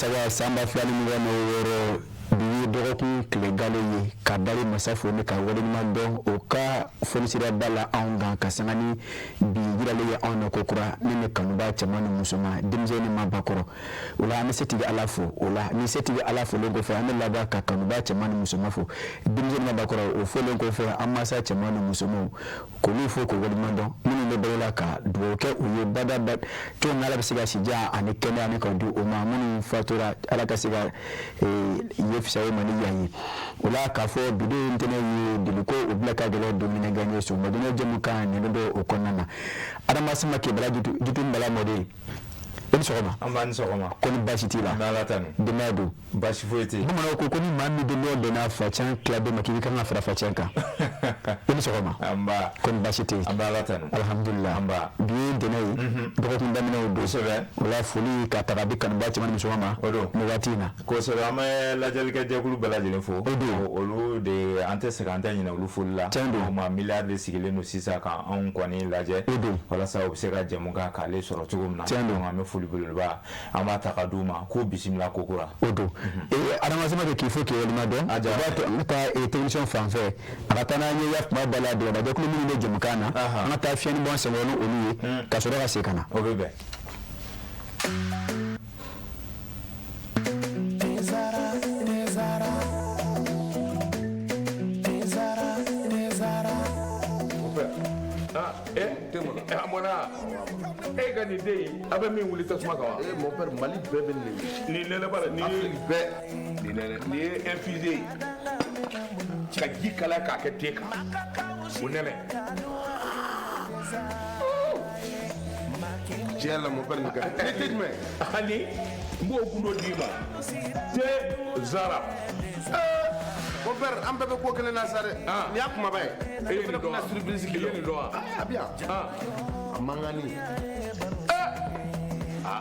Masawa Samba Flani Mugano bi dɔgɔkun tile galo ye ka dali masa fo ne ka waleɲuman dɔn o ka fonisira bala anw kan ka sanga ni bi yiralen ye anw na kokura ne ni kanuba cɛman ni musoman denmisɛnnin ma bakɔrɔ o la an bɛ setigi ala fo o la ni setigi ala folen kɔfɛ an bɛ laban ka kanuba cɛman ni musoman fo denmisɛnnin ma bakɔrɔ o folen kɔfɛ an masa cɛman ni musomanw k'olu fo k'o waleɲuman dɔn minnu bɛ dɔw la ka dugawu kɛ u ye badaba cogo min ala bɛ se ka sidiya ani kɛnɛya ani ka di o ma minnu fatura ala ka se ka fisawo mani yayi ola ka fɔ bido ntene ye diliko o bila ka gɛlɛ domine gagné so madina jemu kan ne do o kɔnɔna adama sama ke bala jitu mbala mode en sɔgɔma an b'a ni sɔgɔma ko ni basi t'i la n'ala tanu dɛmɛ don basi foyi tɛ bamananw ko ni maa min bɛ n'o donna facɛn tila bɛɛ ma k'i kan ka fara facɛn kan i ni sɔgɔma an b'a ko ni basi tɛ yen an b'a la tanu alhamdulillah an b'a bi ye dɛmɛ ye dɔgɔkun daminɛw don kosɛbɛ o la foli ka taga di kanuba cɛman ni musoman ma o don nin waati in na kosɛbɛ an bɛ lajɛlikɛ jɛkulu bɛɛ lajɛlen fo o don olu de an tɛ segin an tɛ ɲinɛ olu foli la tiɲɛ don o ma miliyari de sigilen don sisan ka anw kɔni lajɛ o don walasa u bɛ se ka jɛmu kan k'ale sɔrɔ cogo min na tiɲɛ don an bɛ foli belebeleba an b'a ta ka d'u ma k'u bisimila kokura o don adamasama bɛ k'i fo k'i walima dɔn o b'a to an ka taa technicien fan fɛ a ka taa n'an ye yafa bɛɛ la dɔrɔn jɛkulu minnu bɛ jɛmukan na an ka taa fiɲɛni bɔ an senkɔrɔ ni olu ye ka sɔrɔ ka segin ka na o bɛ bɛn e ka nin den a bɛ min wuli tasuma kan wa mon père Mali bɛɛ bɛ nin nɛnɛ b'a la nin Afrique bɛɛ nin ye infusé ye ka ji kalaya k'a kɛ te kan o nɛnɛ tiɲɛ la mon père nin ka ne tɛ jumɛn ani n b'o gundo d'i ma te zara mon père an bɛɛ bɛ ko kelen na sa dɛ nin y'a kumaba ye e fana bɛna surprise k'i ye nin dɔn wa a bi yan a mangani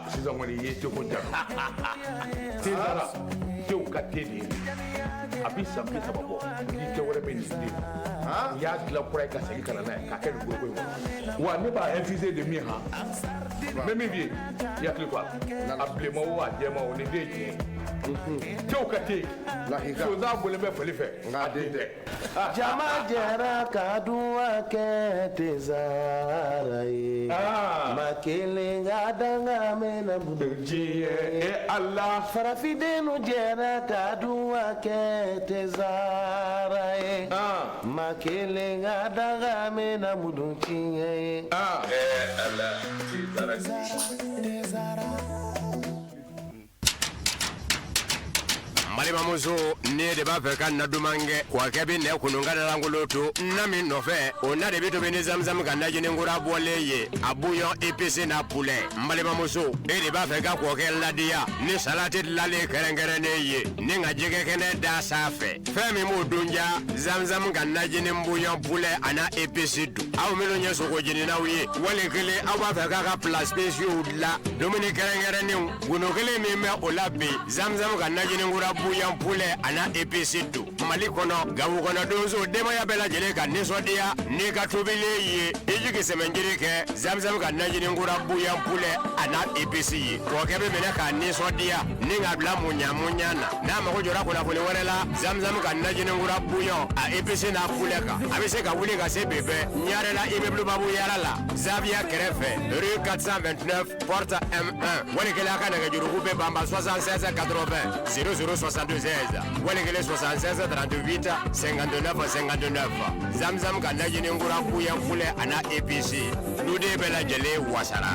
sisan kɔni i ye teko jara te zara tew ka te de ye a bi san 30 bɔ ni tɛ wɛrɛ bɛ nin den i y'a dilan kura ye ka segin ka na n'a ye k'a kɛ nin goroko in kɔnɔ wa ne b'a infusé de min han n bɛ min f'i ye i hakili to a la a bilenma o a jɛma o nin den ye tiɲɛ ye tew ka te sonsan bɔlen bɛ fali fɛ nka den tɛ jama jɛra ka duwa kɛ te zara ye ma kelen ka danga mɛna budu diɲɛ e ala farafidenu jɛra ka duwa kɛ te zara ye ma kelen ka danga mɛna budu tiɲɛ ye ala te zara balimamuso ne de b'a fɛ ka na duman kɛ wa kɛ bɛ nɛ kunu ka dalankolon to na min nɔfɛ o na de bɛ tobi ni zamzam ka najinikura bɔlen ye a bouillon épicé n'a poulet n balimamuso e de b'a fɛ ka kɔkɛ ladiya ni salati dilanlen kɛrɛnkɛrɛnnen ye ni ka jɛgɛ kɛnɛ da sanfɛ fɛn min b'o dunja zamzam ka najini bouillon poulet a na épice dun aw minnu ye sogo jeninaw ye wali kelen aw b'a fɛ k'a ka plat spéciaux dilan dumuni kɛrɛnkɛrɛnnenw golo kelen min bɛ o la bi zamzam ka najinikura bouillon poulet a na épice dun Mali kɔnɔ Gawo kɔnɔ donso denbaya bɛɛ lajɛlen ka nisɔndiya n'i ka tobilen ye i jigi sɛmɛnjiri kɛ zamzam ka najinikura bouillon poulet a na épice ye kɔkɛ bɛ minɛ k'a nisɔndiya ni ka bila muɲamuɲa na n'a mago jɔra kunnafoni wɛrɛ la zamzam ka najinikura bouillon a épice n'a poulet kan a bɛ se ka wuli ka se bɛbɛ ɲarela immeuble babu yara la Zavia kɛrɛfɛ rue 429 porte M1 walikɛla ka nɛgɛjuruku bɛ banba 76 80 0062 16 walikɛla 76 38 59 59 zamzam ka najinikura bouillon poulet a na épice duden bɛɛ lajɛlen wasara.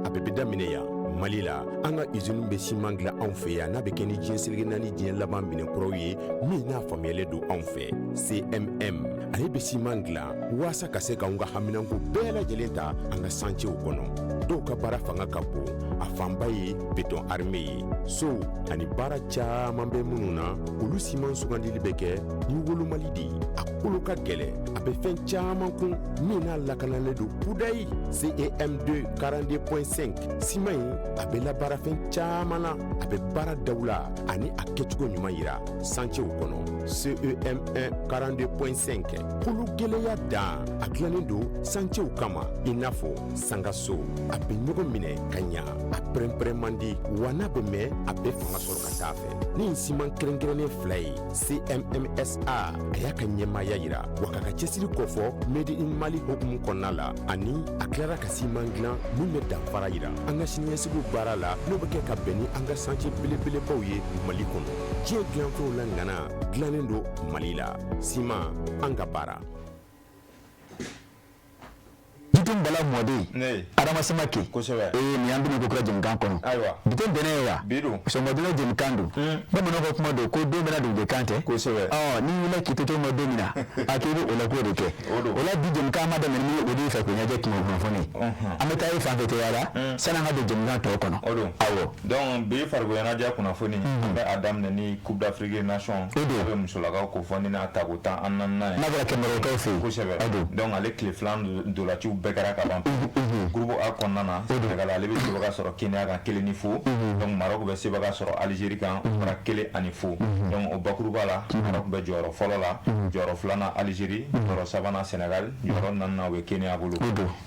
A bɛ daminɛ yan Mali la an ka usine bɛ siman dilan anw fɛ yan n'a bɛ kɛ ni diɲɛ seleke naani diɲɛ laban minɛnkuraw ye min n'a faamuyalen don anw fɛ CMM ale bɛ siman dilan waasa ka se k'anw ka haminanko bɛɛ lajɛlen ta an ka santiw kɔnɔ dɔw ka baara fanga ka bon a fanba ye béton armé ye so ani baara caman bɛ minnu na olu siman sugandili bɛ kɛ ni wolomali de ye a kolo ka gɛlɛn a bɛ fɛn caman kun min n'a lakanalen don kudayi CEM2 42.5 siman in a bɛ labaara fɛn caman na a bɛ baara daw la ani a kɛcogo ɲuman yira santiw kɔnɔ CEM1 42.5 kɛ kolo gwɛlɛya dan a dilannen don sancew kama i n'a fɔ sangaso a bɛ ɲɔgɔn minɛ ka ɲa a pɛrɛnpɛrɛn man di wa n'a bɛ mɛn a bɛ fanga sɔrɔ ka taa fɛ ni siman kɛrɛnkɛrɛnnen fila ye CMMSA a y'a ka ɲɛmaaya yira wa k'a ka cɛsiri kɔfɔ Made in Mali hokumu kɔnɔna la ani a tilara ka siman dilan min bɛ danfara yira an ka siniɲɛsigiw baara la n'o bɛ kɛ ka bɛn ni an ka sance belebelebaw ye Mali kɔnɔ diɲɛ dilanfɛnw la ŋana dilannen don Mali la siman an ka baara. Bitɔn bala mɔden Adama Samake kosɛbɛ ni an bɛna ko kura jɛmukan kɔnɔ ayiwa bitɔn bɛnɛ ye wa bidon sɔngɔdonna jɛmukan don bamananw ka kuma don ko don bɛna dugu de kan tɛ kosɛbɛ ni wulila k'i to to ma don min na a k'i bɛ o la k'o de kɛ o la bi jɛmukan ma daminɛ ni o de fɛ ko ɲɛjɛ kuma kunnafoni an bɛ taa i fan fɛ teliya sani an ka don jɛmukan tɔw kɔnɔ awɔ donc bi farikolo ɲɛnajɛ kunnafoni an bɛ a daminɛ ni Coupe d'Afrique Nation a bɛ musolakaw ko fɔ ni n'a ta ko 10 an naaninan ye n'a bɔra kɛmɛrɛkaw fɛ yen kosɛbɛ donc ale tile filanan dolaciw bɛɛ kɛra ka ban groupe A kɔnɔna na Sénégal ale bɛ sebaga sɔrɔ Kenya kan 1-0 donc Maroc bɛ sebaga sɔrɔ Algérie kan o fara 1-0 donc o bakuruba la Maroc bɛ jɔyɔrɔ fɔlɔ la jɔyɔrɔ filanan Algérie jɔyɔrɔ sabanan Sénégal jɔyɔrɔ naaninan o bɛ Kenya bolo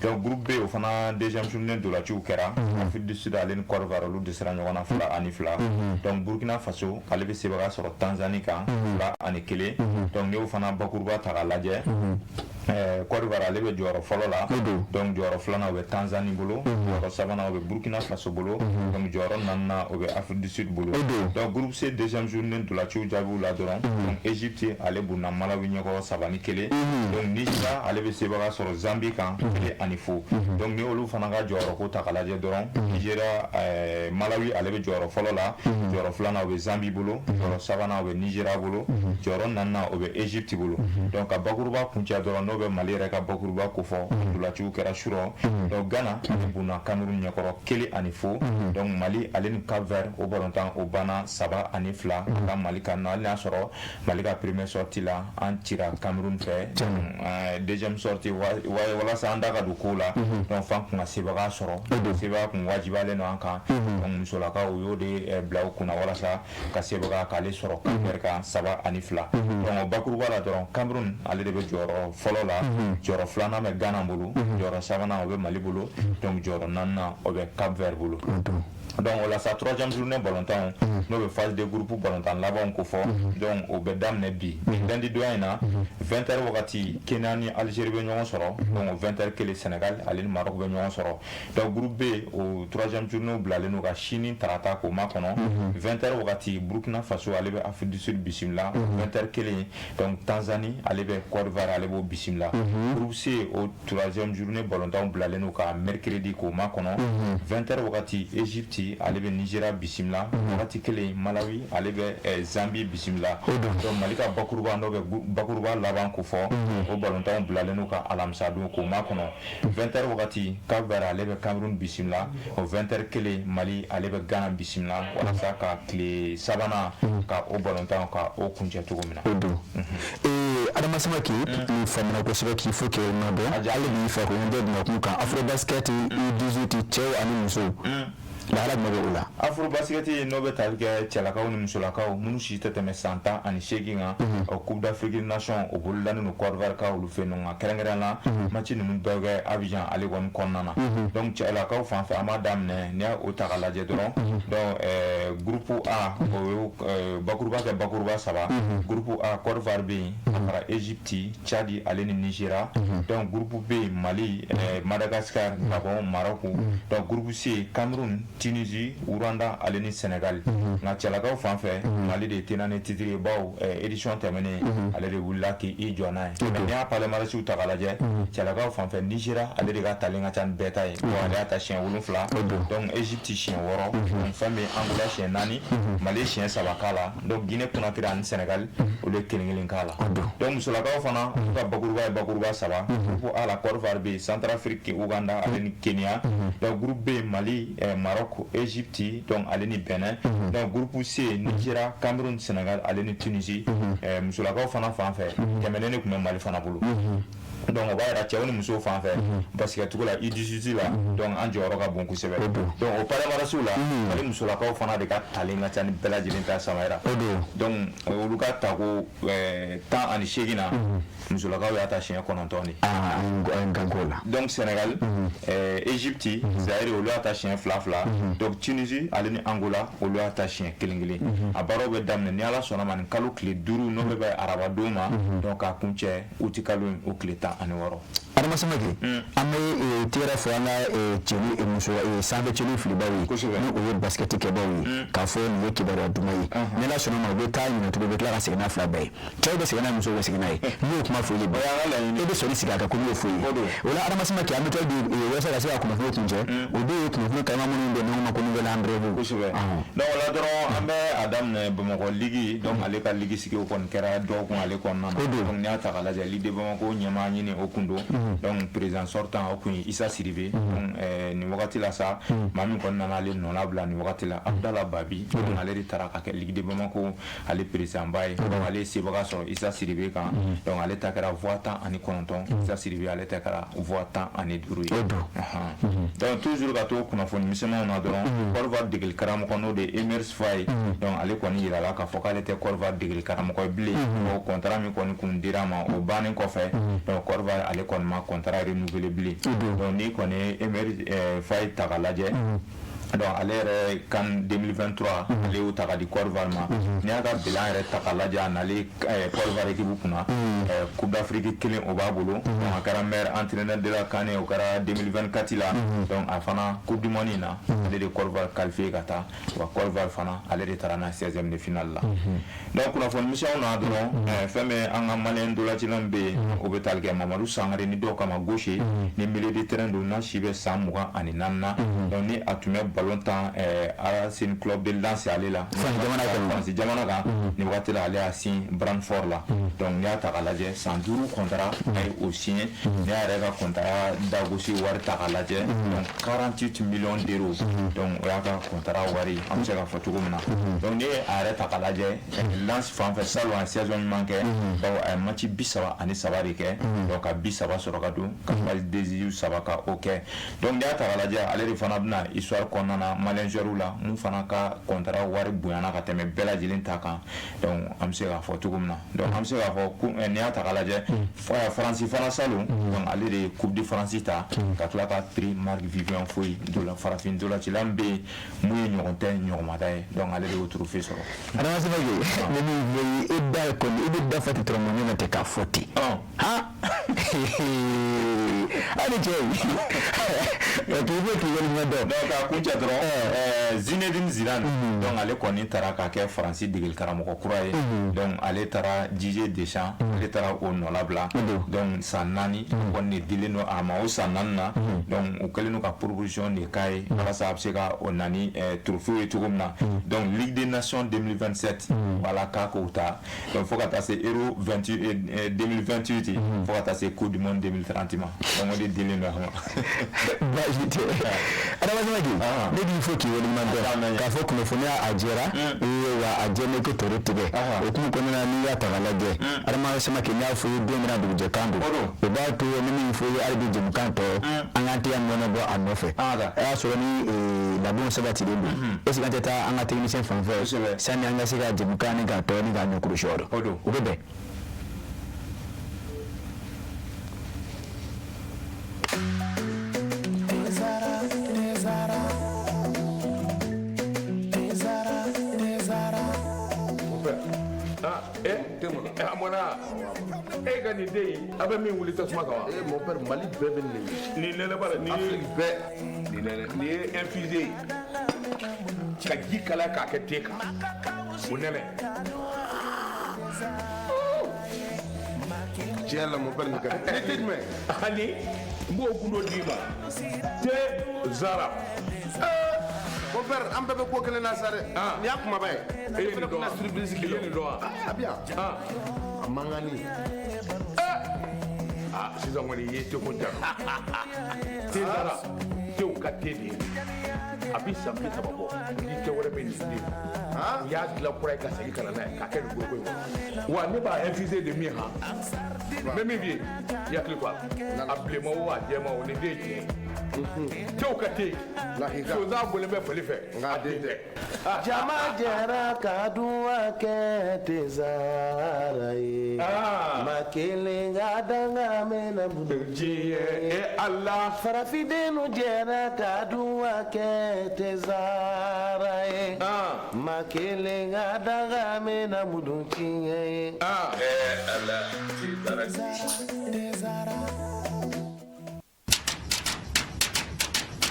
donc groupe B o fana deuxième journée dolaciw kɛra Afrique du Sud ale ni Côte d'Ivoire olu dɛsɛra ɲɔgɔn na 2-2 donc Burkina Faso ale bɛ sebaga sɔrɔ Tanzanie kan 2-1 donc n'i y'o fana bakuruba ta k'a lajɛ Côte d'Ivoire ale bɛ jɔyɔrɔ fɔlɔ la donc jɔyɔrɔ filanan o bɛ Tanzanie bolo jɔyɔrɔ sabanan o bɛ Burkina Faso bolo donc jɔyɔrɔ naaninan o bɛ Afrique du Sud bolo donc groupe C deuxième journée dolaciw jaabiw la dɔrɔn donc Égypte ale bunna Malawi ɲɛkɔrɔ 3-1 donc Nigeria ale bɛ sebaga sɔrɔ Zambie kan 1-0 donc ni olu fana ka jɔyɔrɔ ko ta k'a lajɛ dɔrɔn Nigeria Malawi ale bɛ jɔyɔrɔ fɔlɔ la jɔyɔrɔ filanan o bɛ Zambie bolo jɔyɔrɔ sabanan o bɛ Nigeria bolo jɔyɔrɔ naaninan o bɛ Égypte bolo donc ka bakuruba kuncɛ dɔrɔn n'o bɛ Mali yɛrɛ ka bakuruba ko fɔ dolaciw kɛra surɔ donc Ghana ale bunna Cameroun ɲɛkɔrɔ 1-0 donc Mali ale ni Cap Vert o balontan o banna 3-2 ka Mali kan hali n'a sɔrɔ Mali ka première sortie la an cira Cameroun fɛ deuxième sortie walasa an da ka don kow la donc fan kun ka sebaga sɔrɔ sebaga kun wajibalen don an kan donc musolakaw u y'o de bila u kunna walasa ka sebaga k'ale sɔrɔ Cap Vert kan 3-2 donc o bakuruba la dɔrɔn Cameroun ale de bɛ jɔyɔrɔ fɔlɔ la jɔyɔrɔ filanan bɛ Ghana bolo jɔyɔrɔ sabanan o bɛ Mali bolo donc jɔyɔrɔ naaninan o bɛ Cap Vert bolo donc o la sa troisième journée ballontan n'o bɛ phase de groupe ballontan labanw ko fɔ donc o bɛ daminɛ bi lundi donya in na 20h wagati Kenya ni Algérie bɛ ɲɔgɔn sɔrɔ donc o 20h kelen Sénégal ale ni Maroc bɛ ɲɔgɔn sɔrɔ donc groupe B o troisième journée bilalen n'o ka sini tarata k'o makɔnɔ 20h wagati Burkina Faso ale bɛ Afrique du Sud bisimila 20h kelen donc Tanzanie ale bɛ Côte d'Ivoire ale b'o bisimila groupe C o troisième journée ballontan bilalen n'o ka mercredi k'o makɔnɔ 20h wagati Égypte ale bɛ Nigeria bisimila wagati kelen Malawi ale bɛ Zambie bisimila donc Mali ka bakuruba n'o bɛ bakuruba laban ko fɔ o ballontanw bilalen n'u ka alamisa don k'o makɔnɔ 20h wagati Cap Vert ale bɛ Cameroun bisimila o 20h kelen Mali ale bɛ Ghana bisimila walasa ka tile sabanan ka o ballontanw ka o kuncɛ cogo min na Adama Samake ni famana kosɛbɛ k'i fo kɛ nɔ dɔn ale b'i fɛ ko ɲɛjɛ dun kun kan Afrobasket U18 cɛw ani musow lahala jumɛn bɛ o la Afrobasket n'o bɛ tali kɛ cɛlakaw ni musolakaw minnu si tɛ tɛmɛ san 18 kan o Coupe d'Afrique Nation o bololannen don Côte d'Ivoire ka olu fɛ yen nɔ kɛrɛnkɛrɛn la match ninnu bɛɛ kɛ Abidjan ale kɔni kɔnɔna na donc cɛlakaw fan fɛ an b'a daminɛ n'i y'o ta k'a lajɛ dɔrɔn donc groupe A o ye bakuruba kɛ bakuruba 3 groupe A Côte d'Ivoire bɛ yen a fara Égypte Tchad ale ni Nigeria donc groupe B Mali Madagascar Gabon Maroc donc groupe C Cameroun Tunisie Rwanda ale ni Sénégal nka cɛlakaw fan fɛ Mali de tena ni titre baw édition tɛmɛnen ale de wulila k'i jɔ n'a ye mais n'i y'a palmarèsiw ta k'a lajɛ cɛlakaw fan fɛ Nigeria ale de ka talen ka ca ni bɛɛ ta ye bon ale y'a ta siɲɛ 7 donc Égypte siɲɛ 6 donc fɛn bɛ Angola siɲɛ 4 Mali siɲɛ 3 k'a la donc Guinée Conakry ani Sénégal olu ye 1-1 k'a la donc musolakaw fana olu ka bakuruba ye bakuruba 3 groupe A la Côte d'Ivoire bɛ yen Centrafrique Ouganda ale ni Kenya donc groupe B Mali Maroc Égypte donc ale ni Benin donc groupe C Nigeria Cameroun Sénégal ale ni Tunisie musolakaw fana fan fɛ tɛmɛnen de tun bɛ Mali fana bolo donc o b'a yira cɛw ni musow fan fɛ basketcogo la U18 la donc an jɔyɔrɔ ka bon kosɛbɛ donc o palmarèsiw la Mali musolakaw fana de ka talen ka ca ni bɛɛ lajɛlen ta samayira donc olu ka tako 18 na musolakaw y'a ta siɲɛ 9 de Angola donc Sénégal Égypte Zaïre olu y'a ta siɲɛ 2 donc Tunisie ale ni Angola olu y'a ta siɲɛ 1 a baaraw bɛ daminɛ ni Ala sɔnna ma nin kalo tile 5 n'o bɛ bɛn arabadon ma donc a kuncɛ uti kalo in o tile 16 Adama Samake an bɛ tiyɛrɛ fɔ an ka cɛni muso sanfɛ cɛni filibaw ye ni o ye basket kɛbaw ye k'a fɔ nin ye kibaruya duman ye ni Ala sɔnna ma u bɛ taa ɲinɛ tugun u bɛ tila ka segin n'a fila bɛɛ ye cɛw bɛ segin n'a ye musow bɛ segin n'a ye n'i y'o kuma fɔ i ye e bɛ sɔnni sigi a kan ko n'i y'o fɔ i ye o la Adama Samake an bɛ tila di walasa ka se ka kunnafoni kun cɛ o dɔw ye kunnafoni kalama minnu bɛ ɲɔgɔn ma ko nouvelle André kosɛbɛ donc o la dɔrɔn an bɛ a daminɛ Bamakɔ ligi donc ale ka ligi sigiw kɔni kɛra dɔgɔkun ale kɔnɔna na donc n'i y'a ta k'a lajɛ Ligue de Bamako ɲɛmaa ɲini o kun don donc président sortant o kun ye Issa Sidibé donc nin wagati la sa maa min kɔni nana ale nɔ labila nin wagati la Abdallah Babi donc ale de taara ka kɛ Ligue de Bamako ale président ba ye donc ale sebaga sɔrɔ Issa Sidibé kan donc ale ta kɛra voix 19 Issa Sidibé ale ta kɛra voix 15 ye donc toujours ka to kunnafoni misɛnmanw na dɔrɔn Côte d'Ivoire degeli karamɔgɔ n'o de Emers Faye donc ale kɔni yirala k'a fɔ k'ale tɛ Côte d'Ivoire degeli karamɔgɔ ye bilen o contrat min kɔni kun dira ma o bannen kɔfɛ donc Côte d'Ivoire ale kɔni ma contrat renouvelé bilen donc n'i kɔni ye Emers Faye ta k'a lajɛ donc ale yɛrɛ CAN 2023 ale y'o ta ka di Côte d'Ivoire ma n'i y'a ka bilan yɛrɛ ta k'a lajɛ a nalen Côte d'Ivoire équipe kunna Coupe d'Afrique kelen o b'a bolo donc a kɛra meilleur entraîneur de la CAN o kɛra 2024 la donc a fana Coupe du Monde in na ale de Côte d'Ivoire qualifié ka taa wa Côte d'Ivoire fana ale de taara n'a 16e de finale la donc kunnafoni misɛnw na dɔrɔn fɛn min an ka maliyɛn dolancilan bɛ yen o bɛ tali kɛ Mamadou Sangare ni dɔw kama gauche ni milieu de terrain don n'a si bɛ san 24 na donc ni a tun bɛ ballon tan Racing Club de Lens ale la France jamana kan ni wagati la ale y'a signé Brentford la donc n'i y'a ta k'a lajɛ san 5 contrat a ye o signé n'i y'a yɛrɛ ka contrat dagosi wari ta k'a lajɛ donc 48 millions d'euros donc o y'a ka contrat wari an bɛ se ka fɔ cogo min na donc n'i ye a yɛrɛ ta k'a lajɛ Lens fan fɛ salon a saison ɲuman kɛ donc a ye match 33 de kɛ donc ka 30 sɔrɔ ka don ka passe décisive 3 ka o kɛ donc n'i y'a ta k'a lajɛ ale de fana bɛna histoire kɔnɔna na maliyɛn joueurs la mun fana ka contrat wari bonyana ka tɛmɛ bɛɛ lajɛlen ta kan donc an bɛ se k'a fɔ cogo min na donc an bɛ se k'a fɔ n'i y'a ta k'a lajɛ Faransi fana salon donc ale de ye Coupe de France ta ka tila ka prix Marc Vivien Foy farafin dolancilan bɛ yen mun ye ɲɔgɔn tɛ ɲɔgɔnmada ye donc ale de y'o trophée sɔrɔ. Adama Samake ne min fɔ i da kɔni i bɛ da fɔ ten dɔrɔn mun ne tɛ k'a fɔ ten hali cɛ k'i bɛ k'i wale ɲɛ dɔn donc k'a kuncɛ dɔrɔn Zinedine Zidane donc ale kɔni taara k'a kɛ Faransi degeli karamɔgɔ kura ye donc ale taara Didier Deschamps ale taara o nɔ labila donc san 4 kɔni de dilen don a ma o san 4 na donc o kɛlen don ka proposition de k'a ye walasa a bɛ se ka o nani trophée ye cogo min na donc Ligue des Nations 2027 voilà k'a k'o ta donc fo ka taa se Euro 2028 fo ka taa se Coupe du Monde 2030 ma donc o de dilen don a ma. baasi tɛ Adama Samake ne b'i fɔ k'i waleɲuman dɔn k'a fɔ kunnafoniya a jɛra wa a jɛlen ko tɔɔrɔ tigɛ o kuma kɔnɔna na n'i y'a ta k'a lajɛ Adama Samake n y'a fɔ i ye don min na dugujɛkan don o b'a to ni min fɔ i ye hali bi jamukan tɔ an k'an tɛgɛ nɔnɔ bɔ a nɔfɛ a y'a sɔrɔ ni labɛnw sabatilen don est-ce que an tɛ taa an ka technicien fan fɛ sani an ka se ka jamukan ni k'a tɔ ni k'a ɲɛkulusi o bɛ bɛn. Amona e ka nin den a bɛ min wuli tasuma kan wa mon père Mali bɛɛ bɛ nin nin nɛnɛ bara ni Afrique bɛɛ nin ye infusé ka ji kala k'a kɛ te kan o nɛnɛ tiɲɛ la mon père nin ka di ne tɛ jumɛn ani n b'o kun dɔ d'i ma te Zara mon père an bɛɛ bɛ ko kelen na sa dɛ nin y'a kumaba ye e ye nin dɔn wa i ye nin dɔn wa a bi yan a mangani sisan kɔni i ye teko jan te Zara tew ka te de ye a bi san 30 bɔ ni cɛ wɛrɛ bɛ nin den u y'a dilan kura ye ka segin ka na n'a ye k'a kɛ nin goroko in kɔnɔ wa ne b'a infusé de min han n bɛ min f'i ye i hakili to a la a bilenma o a jɛma o nin den tiɲɛ cɛw ka te sonsan bɔlen bɛ fali fɛ nka den tɛ jama jɛra ka duwa kɛ tezara ye ma kelen ka danga mɛna diɲɛ ala farafidenu jɛra ka duwa kɛ tezara ye ma kelen ka danga mɛna mudun tiɲɛ ye ala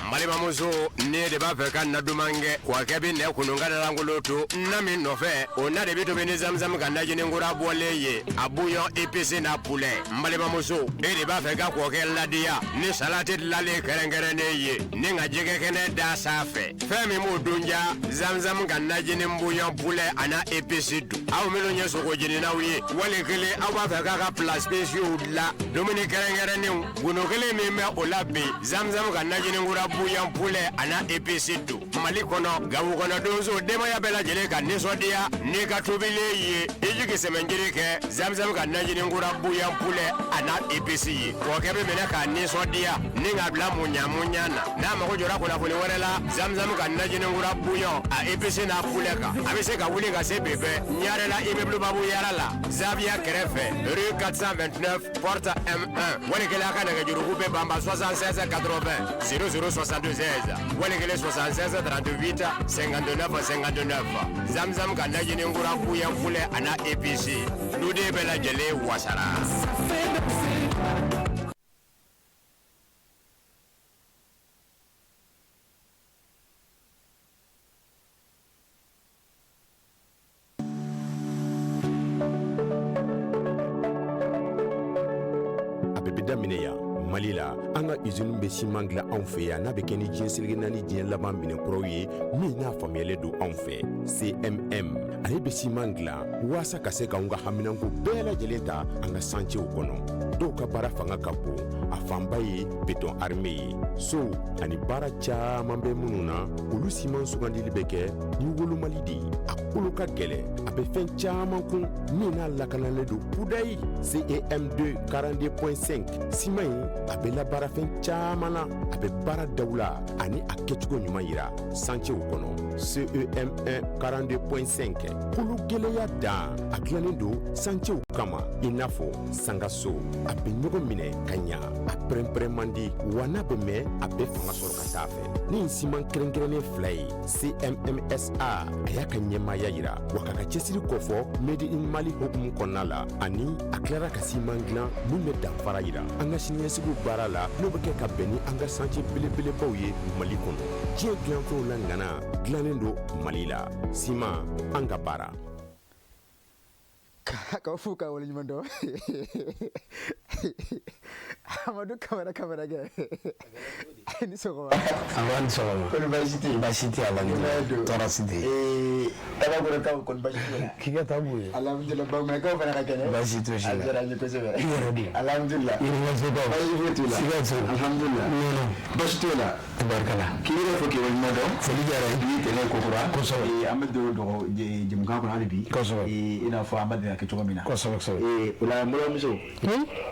malimamuso ne de b'a fɛ ka na duman kɛ wa kɛ bi nɛ kununga da langolo to na min nɔfɛ o na de bi tobi ni zamzam ka najini nkura bɔlen ye a bouillon épicé na poulet malimamuso e de b'a fɛ ka kɔkɛ ladiya ni salati dilalen kɛrɛnkɛrɛnnen ye ni ka jɛgɛ kɛnɛ da sanfɛ fɛn min b'o dunja zamzam ka najini bouillon poulet a na épicé dun aw minnu ye sogo jeninaw ye wali kelen aw b'a fɛ k'a ka plat spéciaux dilan dumuni kɛrɛnkɛrɛnnenw golo kelen min bɛ o la bi zamzam ka najini nkura bouillon poulet a na épicé dun mali kɔnɔ gawo kɔnɔ donso denbaya bɛɛ lajɛlen ka nisɔndiya n'i ka tobilen ye i jigi sɛmɛnjiri kɛ zamzam ka najini nkura bouillon poulet a na épicé ye kɔkɛ bɛ minɛ k'a nisɔndiya ni ka bila muɲamuɲa na n'a mago jɔra kunnafoni wɛrɛ la zamzam ka najini nkura bouillon a épicé n'a poulet kan a bɛ se ka wuli ka se bɛbɛ ɲarela immeuble babu yara la Zavia kɛrɛfɛ rue 429 porte M1 walikele a ka nɛgɛjuruku bɛ banba 76 80 0062 16 walikele 76 38 59 59 zamzam ka najini nkura bouillon poulet a na épicé duden bɛɛ lajɛlen wasara. daminɛ Mali la an ka usine bɛ siman dilan anw fɛ yan n'a bɛ kɛ ni diɲɛ seleke naani diɲɛ laban minɛnkɔrɔw ye min n'a faamuyalen don anw fɛ CMM ale bɛ siman dilan waasa ka se k'anw ka haminanko bɛɛ lajɛlen ta an ka santiw kɔnɔ dɔw ka baara fanga ka bon a fanba ye béton armé ye so ani baara caman bɛ minnu na olu siman sugandili bɛ kɛ ni wolomali de ye a kolo ka gɛlɛn a bɛ fɛn caman kun min n'a lakanalen don kudayi CEM2 42.5 siman in a bɛ labaara fɛn caman na a bɛ baara daw la ani a kɛcogo ɲuman yira santiw kɔnɔ CEM1 42.5 kolo gɛlɛya dan a dilannen don santiw kama i n'a fɔ sangaso a bɛ ɲɔgɔn minɛ ka ɲa a pɛrɛn-pɛrɛn man di wa n'a bɛ mɛn a bɛ fanga sɔrɔ ka taa fɛ ni siman kɛrɛnkɛrɛnnen fila ye CMMSA a y'a ka ɲɛmaaya yira wa k'a ka cɛsiri kɔfɔ made in Mali hokumu kɔnɔna la ani a tilara ka siman dilan min bɛ danfara yira an ka siniɲɛsigiw baara la n'o bɛ kɛ ka bɛn ni an ka santier belebelebaw ye Mali kɔnɔ diɲɛ dilanfɛnw la ŋana dilannen don Mali la siman an ka baara ka fu ka wali ɲuman dɔn Amadou Kamara kɛ ni sɔgɔma ni sɔgɔma ko baasi tɛ ala tɔɔrɔ si tɛ Tabakɔrɔkaw kɔni baasi tɛ la k'i ka taa b'o ye alhamdulilah Bamanankaw fana ka kɛnɛ baasi t'o si la a diyara n ye kosɛbɛ i yɛrɛ de alhamdulilah yiriwasekaw baasi foyi t'o la siga t'o la alhamdulilah baasi t'o la tabarikala k'i yɛrɛ fɔ k'i wali ɲuman dɔn foli diyara ye bi tɛnɛ kokura kosɛbɛ an bɛ don jamukan kɔnɔ hali bi kosɛbɛ i n'a fɔ an b'a deli ka kɛ cogo min na kosɛbɛ kosɛbɛ o la n balimamuso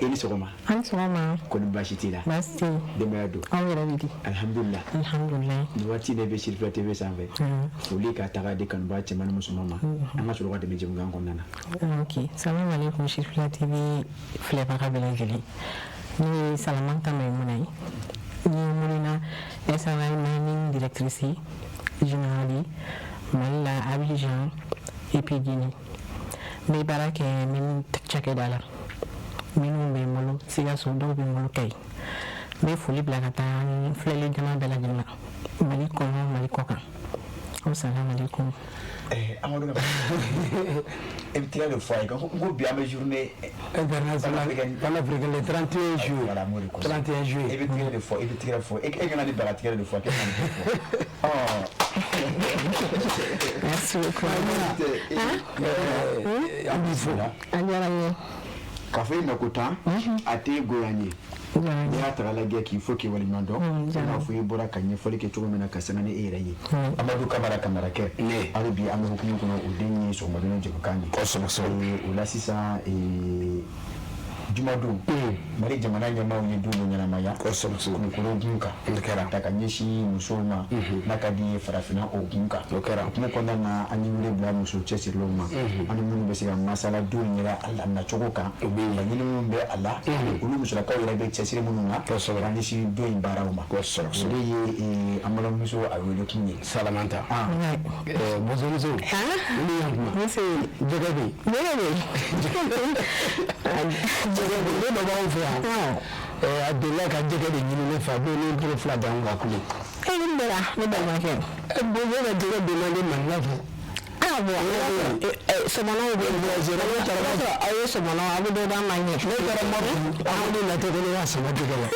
i ni sɔgɔma an sɔgɔma kɔni baasi t'i la baasi tɛ denbaya don aw yɛrɛ bɛ di alhamdulilah alhamdulilayi nin waati ne bɛ Sirifila TV sanfɛ foli ka taga di kanuba cɛman ni musoman ma an ka sɔrɔ ka tɛmɛ jamukan kɔnɔna na ok salamu alaikum Sirifila TV filɛbaga bɛɛ lajɛlen ne ye Salamata Maimuna ye n ye Murina SRI mining directrice générale Mali la Abidjan et puis Guinée n bɛ baara kɛ mini cakɛda la minnu bɛ n bolo Sikaso dɔw bɛ n bolo Kayi n bɛ foli bila ka taa ni filɛli jama bɛɛ lajɛlen na Mali kɔnɔ Mali kɔ kan assalamu alaikum Amadou e bɛ tigɛ de fɔ a ye ko bi an bɛ journée internationale panafricaine le 31 juillet 31 juillet e bɛ tigɛ de fɔ e kana ni baga tigɛ de fɔ k'e kana ni fɔ merci beaucoup an b'i fo a diyara n ye k'a fɔ e na ko tan a tɛ goya n ye n'i y'a taga lajɛ k'i fo k'i waleɲuman dɔn i n'a fɔ i bɔra ka ɲɛfɔli kɛ cogo min na ka sanga ni e yɛrɛ ye Amadou Kamara kamarakɛ hali bi an bɛ hukumu kɔnɔ o den ye sɔgɔmadon jamukan ye kosɛbɛ o la sisan jumadon mari jamana ɲɛmaaw ye du dɔ ɲɛnamaya kulukoro gun kan ta ka ɲɛsin musow ma n'a ka di ye farafina o gun kan o kuma kɔnɔna na an ye wele bila muso cɛsirilenw ma ani minnu bɛ se ka masala du yɛrɛ a nacogo kan laɲini minnu bɛ a la olu musolakaw yɛrɛ bɛ cɛsiri minnu na ka ɲɛsin du in baaraw ma o de ye an balimamuso a wele kun ye Salamanta bozomuso ni yankuma jɛgɛ bɛ ne dɔ b'anw fɛ yan a delila ka jɛgɛ de ɲini ne fɛ a bɛ ne bolo fila d'anw ka kule ne bɛra ne balimakɛ bozo ka jɛgɛ donna ne manila fɛ sɔmɔnɔw bɛ aw ye sɔmɔnɔw a bɛ dɔ d'an ma ɲɛ ne taara mɔri anw de natɔ ko ne y'a sama jɛgɛ la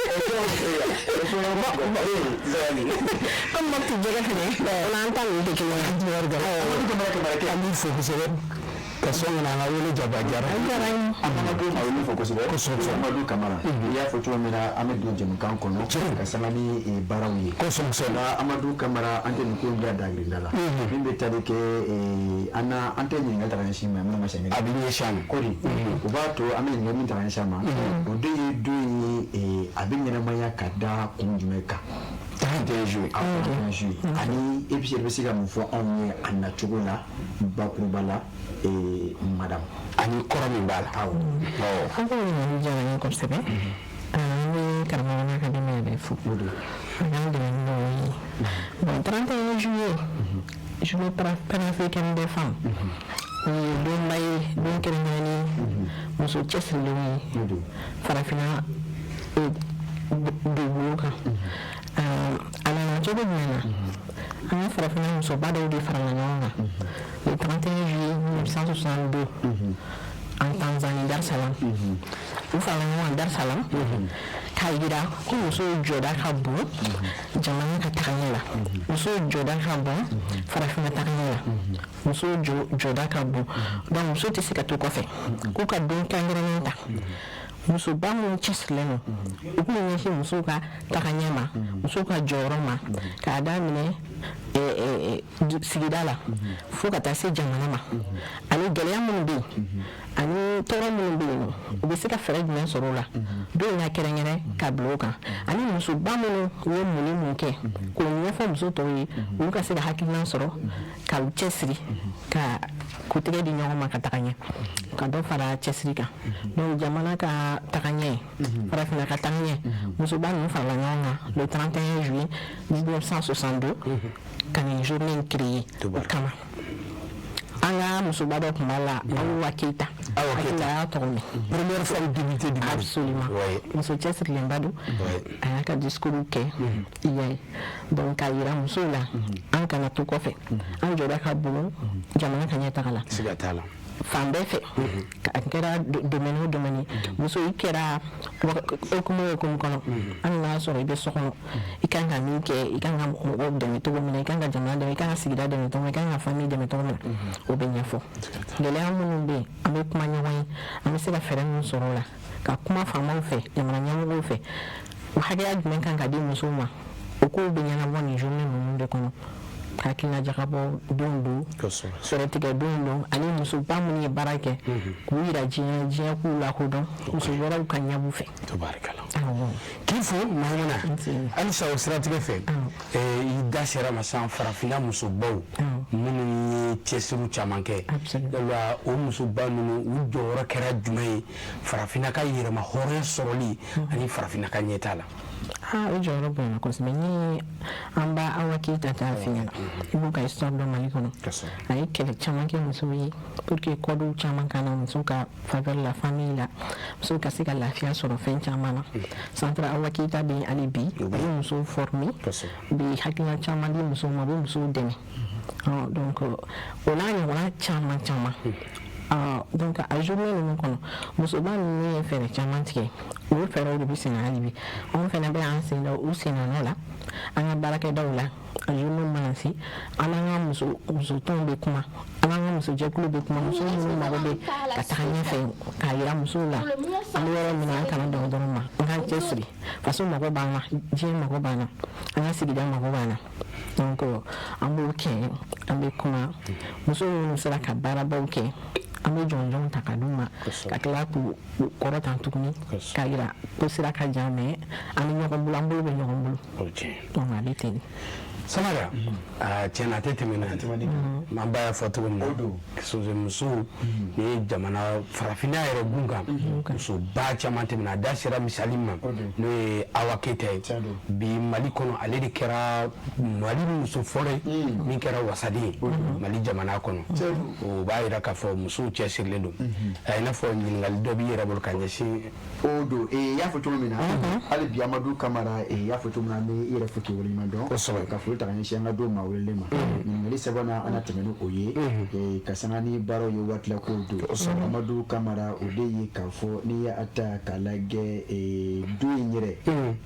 comme mɔti jɛgɛ fɛnɛ o n'an ta ninnu tɛ kelen ye an b'i fo kosɛbɛ ka sɔn ka na an ka wele jaba jara Amadu a wele fo kosɛbɛ Amadu Kamara i y'a fɔ cogo min na an bɛ don jɛmukan kɔnɔ ka sanga ni baaraw ye nka Amadu Kamara an tɛ nin ko in bila dagirinda la min bɛ tali kɛ an tɛ ɲininkali ta ka ɲɛsin ma min ma sɛŋɛ a bɛ ɲɛsin a ma kɔri o b'a to an bɛ ɲininkali min ta ka ɲɛsin a ma o de ye don ye a bɛ ɲɛnamaya ka da kun jumɛn kan ani episode bɛ se ka mun fɔ anw ye a nacogo la bakuruba la madame ani kɔrɔ min b'a la an ko ɲininkali diyara n ye kosɛbɛ an bɛ karamɔgɔ n'a ka denbaya bɛɛ fo an y'an dɛmɛ ni dɔw ye bon 31 juillet journée panafricaine des femmes o ye donba ye don kɛrɛnkɛrɛnnen muso cɛsirilenw ye farafina dugukolo kan a nana cogo jumɛn na an ka farafina musoba dɔw de farala ɲɔgɔn kan le 31 juillet 1962 en Tanzanie Dar es Salaam u farala ɲɔgɔn kan Dar es Salaam k'a jira ko musow jɔda ka bon jamana ka tagaɲɛ la musow jɔda ka bon farafina tagaɲɛ la musow jɔda ka bon donc muso tɛ se ka to kɔfɛ k'u ka don kɛrɛnkɛrɛnnen ta musoba minnu cɛsirilen don u tun bɛ ɲɛsin musow ka tagaɲɛ ma musow ka jɔyɔrɔ ma k'a daminɛ sigida la fo ka taa se jamana ma ani gɛlɛya minnu bɛ yen ani tɔɔrɔ minnu bɛ yen u bɛ se ka fɛɛrɛ jumɛn sɔrɔ o la don ka kɛrɛnkɛrɛn ka bila o kan ani musoba minnu ye mun kɛ k'o ɲɛfɔ muso tɔw ye olu ka se ka hakilina sɔrɔ ka u cɛsiri ka kutigɛ di ɲɔgɔn ma ka taga ɲɛ ka dɔ fara cɛsiri kan donc jamana ka taga ɲɛ farafina ka taga ɲɛ musoba ninnu farala ɲɔgɔn kan le 31 juillet 1962 ka nin journée in créer o kama an ka musoba dɔ tun b'a la Awa Keita hakili a y'a tɔgɔ mɛn première femme débutée du monde absolument muso cɛsirilenba don a y'a ka discours kɛ i y'a ye donc k'a yira musow la an kana to kɔfɛ an jɔda ka bon jamana ka ɲɛ taga la siga t'a la fan bɛɛ fɛ a kɛra domaine o domaine muso i kɛra okumu kɔnɔ hali n'a sɔrɔ i bɛ so kɔnɔ i kan ka min kɛ i kan ka mɔgɔw dɛmɛ cogo min na i kan ka jamana dɛmɛ i kan ka sigida dɛmɛ cogo min na i kan ka famille dɛmɛ cogo min na o bɛ ɲɛfɔ gɛlɛya minnu bɛ yen an bɛ kuma ɲɔgɔn ye an bɛ se ka fɛɛrɛ minnu sɔrɔ o la ka kuma faamaw fɛ jamana ɲɛmɔgɔw fɛ o hakɛya jumɛn kan ka di musow ma o kow bɛ ɲɛnabɔ nin journée ninnu de kɔnɔ hakilina jakabɔ don don sɔrɔtigɛ don don ani musoba minnu ye baara kɛ k'u yira diɲɛ k'u lakodɔn muso wɛrɛw ka ɲɛb'u fɛ k'i fo Maimuna halisa o siratigɛ fɛ i da sera ma sisan farafina musobaw minnu ye cɛsiriw caman kɛ wa o musoba ninnu u jɔyɔrɔ kɛra jumɛn ye farafina ka yɛrɛma hɔrɔnya sɔrɔli ani farafina ka ɲɛtaa la o jɔyɔrɔ bonyana kosɛbɛ ni an b'a Awa Keita ta f'i ɲɛna i b'u ka histoire dɔn Mali kɔnɔ a ye kɛlɛ caman kɛ musow ye pour que kɔdiw caman ka na musow ka faveur la famille la musow ka se ka lafiya sɔrɔ fɛn caman na centre Awa Keita bɛ yen hali bi u bɛ musow former bi hakilina caman di musow ma u bɛ musow dɛmɛ donc o n'a ɲɔgɔnna caman donc a journée ninnu kɔnɔ musoba ninnu ye fɛɛrɛ caman tigɛ o fɛɛrɛw de bɛ sen na hali bi anw fana bɛ an sen da u sen nɔ la an ka baarakɛdaw la a journée mana se an n'an ka musotɔnw bɛ kuma an n'an ka musojɛkulu bɛ kuma muso minnu mago bɛ ka taga ɲɛfɛ k'a yira musow la an bɛ yɔrɔ min na an kana dan dɔrɔn ma an k'an cɛsiri faso mago b'an na diɲɛ mago b'an na an ka sigida mago b'an na donc an b'o kɛ an bɛ kuma muso minnu sera ka baarabaw kɛ an bɛ jɔnjɔnw ta ka d'u ma ka tila k'u kɔrɔtan tuguni k'a yira ko sira ka jan mɛ an bɛ ɲɔgɔn bolo an bolo bɛ ɲɔgɔn bolo donc a bɛ ten. Samara tiɲɛna a tɛ tɛmɛ na an b'a y'a fɔ cogo min na muso ni ye jamana farafinna yɛrɛ gun kan musoba caman tɛmɛna a da sera misali ma n'o ye Awa Keyita ye bi Mali kɔnɔ ale de kɛra Mali muso fɔlɔ ye min kɛra wasaden ye Mali jamana kɔnɔ o b'a yira k'a fɔ musow cɛsirilen don a i n'a fɔ ɲininkali dɔ b'i yɛrɛ bolo ka ɲɛsin o don y'a fɔ cogo min na hali bi Amadu Kamara y'a fɔ cogo min na an bɛ i yɛrɛ fo k'i waleɲuman dɔn ka foli ta ka ɲɛsin an ka don maa welelen ma ɲininkali sabanan an na tɛmɛ ni o ye ka sanga ni baaraw ye waatila kow don Amadu Kamara o de ye k'a fɔ n'i y'a ta k'a lajɛ don in yɛrɛ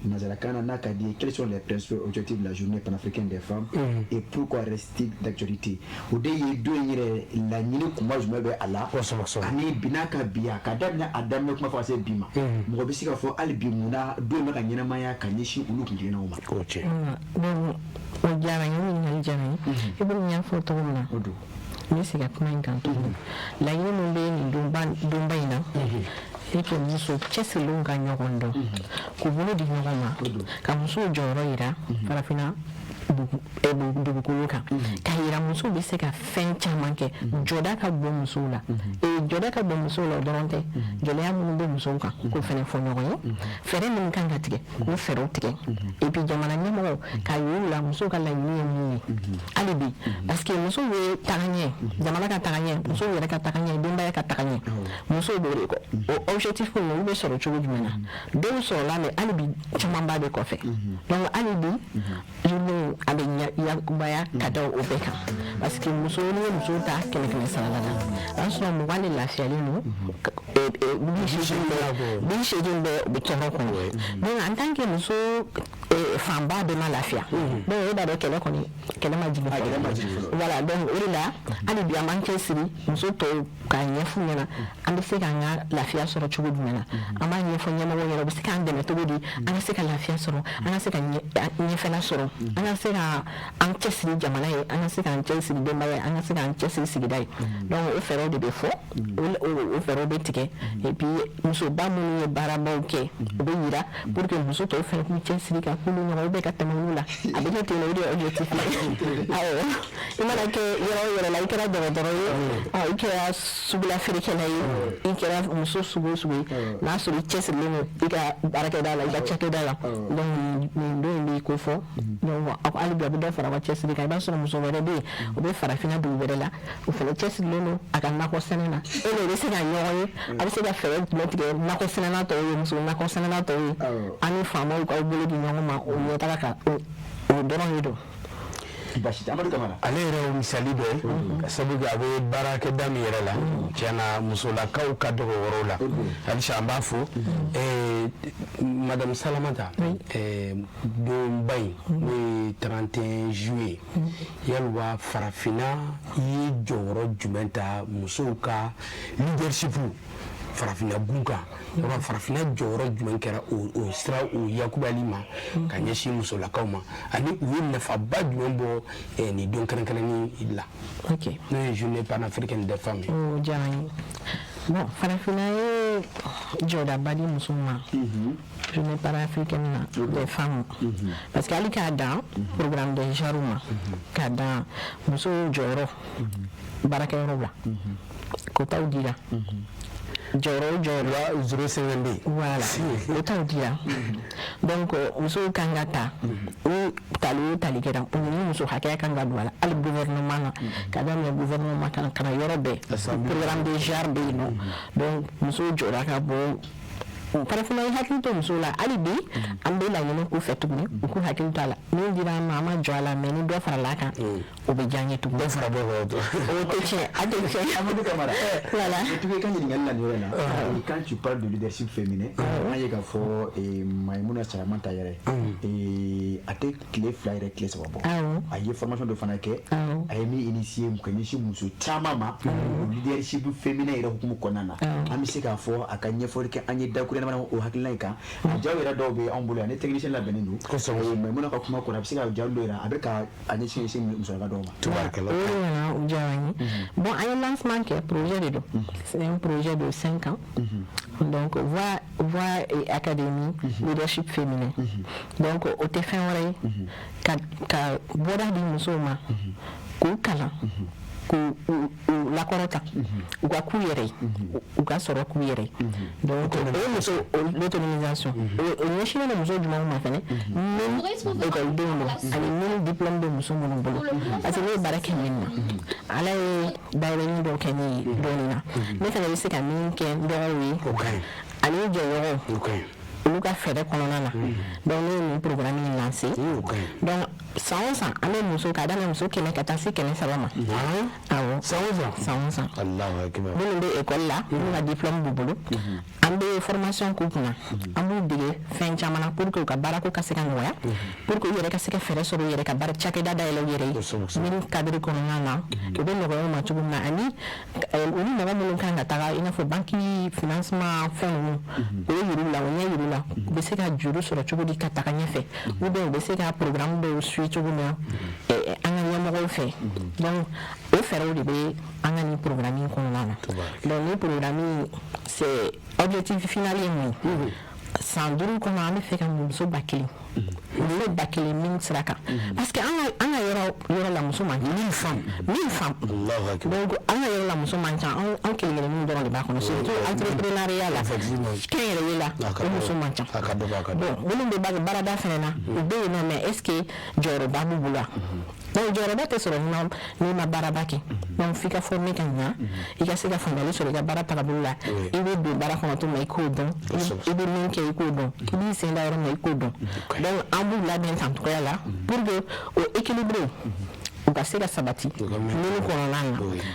nanzarakan na n'a ka di quels sont les principaux objectifs de la journée panafricaine des femmes et pourquoi reste-t-il d'actualité o de ye don in yɛrɛ laɲini kunba jumɛn bɛ a la ani bi n'a ka bi a ka daminɛ a daminɛ kuma fɔ ka se bi ma mɔgɔ bɛ se ka fɔ hali bi munna don in bɛ ka ɲɛnamaya ka ɲɛsin olu kuntilennaw ma o diyara n ye ɲininkali diyara n ye i bɛ nin ɲɛfɔ cogo min na n bɛ se ka kuma in kan tuguni laɲini min bɛ nin donba in na e ka muso cɛsirilenw ka ɲɔgɔn dɔn k'u bolo di ɲɔgɔn ma ka musow jɔyɔrɔ yira farafinna dugukolo kan ka yira musow bɛ se ka fɛn caman kɛ jɔda ka bon musow la jɔda ka bon musow la o dɔrɔn tɛ gɛlɛya minnu bɛ musow kan k'o fɛnɛ fɔ ɲɔgɔn ye fɛɛrɛ minnu kan ka tigɛ k'o fɛɛrɛw tigɛ et puis jamana ɲɛmɔgɔw k'a yir'u la musow ka laɲini ye mun ye hali bi parce que musow ye taga ɲɛ jamana ka taga ɲɛ musow yɛrɛ ka taga ɲɛ denbaya ka taga ɲɛ musow b'o de kɔ o objectif ko olu bɛ sɔrɔ cogo jumɛn na dɔw sɔrɔla mɛ hali bi camanba de kɔfɛ donc hali bi a bɛ yakubaya ka da o bɛɛ kan parce que muso ni ye muso ta 100 sarala la an sɔrɔ mugan de lafiyalen don bi seegin bɛ u bɛ tɔɔrɔ kɔnɔ donc en tant que muso fanba bɛɛ ma lafiya donc e b'a dɔn kɛlɛ ma jigin fɔlɔ voilà donc o de la hali bi an b'an cɛsiri muso tɔw k'a ɲɛf'u ɲɛna an bɛ se k'an ka lafiya sɔrɔ cogo jumɛn na an b'a ɲɛfɔ ɲɛmɔgɔw ɲɛna u bɛ se k'an dɛmɛ cogo di an ka se ka lafiya sɔrɔ an ka se ka ɲɛfɛla sɔrɔ an ka se ka an cɛsiri jamana ye an ka se k'an cɛsiri denbaya ye an ka se k'an cɛsiri sigida ye donc o fɛɛrɛw de bɛ fɔ o fɛɛrɛw bɛ tigɛ et puis musoba minnu ye baarabaw kɛ o bɛ yira pour que muso tɔw fɛnɛ k'u cɛsiri ka k'olu ɲɔgɔn bɛ ka tɛmɛ olu la a bɛ kɛ ten o de ye objectif ye awɔ i mana kɛ yɔrɔ o yɔrɔ la i kɛra dɔgɔtɔrɔ ye i kɛra sugula feerekɛla ye i kɛra muso sugu o sugu ye n'a sɔrɔ i cɛsirilen don i ka baarakɛda la i ka cakɛda la donc nin don in b'i ko fɔ donc hali bi a bɛ dɔ fara wa cɛsiri kan i b'a sɔrɔ muso wɛrɛ bɛ yen o bɛ farafinna dugu wɛrɛ la o fana cɛsirilen don a ka nakɔ sɛnɛ na e de bɛ se ka ɲɔgɔn ye a bɛ se ka fɛɛrɛ jumɛn tigɛ nakɔ sɛnɛna tɔw ye muso nakɔ sɛnɛna tɔw ye an ni faamaw k'aw bolo di ɲɔgɔn ma o ɲɛtaga kan o dɔrɔn de don. ale yɛrɛ ye misali dɔ ye ka sabu kɛ a bɛ baarakɛda min yɛrɛ la tiɲɛna musolakaw ka dɔgɔ wɔrɔw la halisa an b'a fɔ madame Salamata donba in n'o ye 31 juillet yalima farafinna ye jɔyɔrɔ jumɛn ta musow ka leadership farafinna gun kan yɔrɔ farafinna jɔyɔrɔ jumɛn kɛra o sira o yakubali ma ka ɲɛsin musolakaw ma ani u ye nafaba jumɛn bɔ nin don kɛrɛnkɛrɛnni la n'o ye journée panafricaine des femmes ye. o diyara n ye bon farafinna ye jɔdaba di musow ma journée panafricaine na des femmes parce que hali k'a dan programme de genre ma k'a dan musow jɔyɔrɔ baarakɛyɔrɔw la kotaw dira jɔyɔrɔ jɔyɔrɔ 052 voilà o t'aw dira donc musow kan ka ta o tali o tali kɛra o ni muso hakɛya kan ka don a la hali gouvernement na ka daminɛ gouvernement kan ka na yɔrɔ bɛɛ programme de genre bɛ yen nɔ donc musow jɔra ka bɔ farafinna ye hakili to musow la hali bi an bɛ laɲini k'u fɛ tuguni u k'u hakili to a la min dira an ma an ma jɔ a la mais ni dɔ farala a kan o bɛ diya n ye tuguni. dɔ fara dɔ kan o tɛ tiɲɛ a tɛ tiɲɛ. Amadou Camara voilà i ka ɲininkali la nin yɔrɔ in na quand tu parles de leadership féminin an ye k'a fɔ Maïmouna Salamata yɛrɛ a tɛ tile 2 yɛrɛ tile 3 bɔ a ye formation dɔ fana kɛ a ye min initier ka ɲɛsin muso caman ma leadership féminin yɛrɛ hukumu kɔnɔna na an bɛ se k'a fɔ a ka ɲɛfɔli kɛ an ye dakurena yɛlɛmana o hakilina in kan a jaw yɛrɛ dɔw bɛ anw bolo yan ni technicien labɛnnen don mais mun ka kuma kɔnɔ a bɛ se ka jaw dɔ yɛrɛ a bɛ ka a ɲɛsin musolaka dɔw ma bon a ye lancement kɛ projet de don c'est un projet de 5 ans donc voix et académie leadership féminin donc o tɛ fɛn wɛrɛ ye ka bɔda di musow ma k'u kalan k'u lakɔrɔta u ka k'u yɛrɛ ye u ka sɔrɔ k'u yɛrɛ ye donc o ye muso l'autonomisation o ɲɛsinnen bɛ muso jumɛnw ma fɛnɛ ni ekɔlidenw don ani ni diplôme bɛ muso minnu bolo parce que ne ye baara kɛ min na ala ye dayɛlɛni dɔw kɛ ne ye dɔɔnin na ne fɛnɛ bɛ se ka min kɛ n dɔgɔw ye ani jɛɲɔgɔnw olu ka fɛɛrɛ kɔnɔna na donc ne ye nin programme in lancé donc san o san an bɛ muso k'a daminɛ muso 100 ka taa se 300 ma awɔ san o san minnu bɛ école la minnu ka diplôme b'u bolo an bɛ formation k'u kunna an b'u dege fɛn caman na pour que u ka baarako ka se ka nɔgɔya pour que u yɛrɛ ka se ka fɛɛrɛ sɔrɔ u yɛrɛ ka baara cakɛda dayɛlɛ u yɛrɛ ye min cadre kɔnɔna na u bɛ nɔgɔya u ma cogo min na ani u ni mɔgɔ minnu kan ka taga i n'a fɔ banque financement fɛn ninnu o ye yir'u la o ɲɛ yir'u la u bɛ se ka juru sɔrɔ cogo di ka taga ɲɛfɛ ou bien u bɛ se ka programme dɔw suit cogo min na an ka ɲɛmɔgɔw fɛ donc o fɛɛrɛw de bɛ an ka nin programme in kɔnɔna na donc ni programme c'est objectif final ye mun ye san 5 kɔnɔ an bɛ fɛ ka muso 1000 muso 1000 min sira kan parce que an ka yɔrɔ la muso man ca 1000 femmes donc an ka yɔrɔ la muso man ca an kelen-kelenninw dɔrɔn de b'a kɔnɔ surtout entrepreneuriat la kɛnyɛrɛye la o muso man ca bon minnu bɛ baarada fɛnɛ na u bɛ yen nɔ mais est ce que jɔyɔrɔba b'u bolo wa donc jɔyɔrɔba tɛ sɔrɔ n'i ma baaraba kɛ donc f'i ka former ka ɲa i ka se ka faamuyali sɔrɔ i ka baara tagabolo la i bɛ don baara kɔnɔ tuma i k'o dɔn i bɛ min kɛ i k'o dɔn i b'i sen da yɔrɔ min i k'o dɔn donc an b'u labɛn tan cogoya la pour que o équilibre u ka se ka sabati minnu kɔnɔna na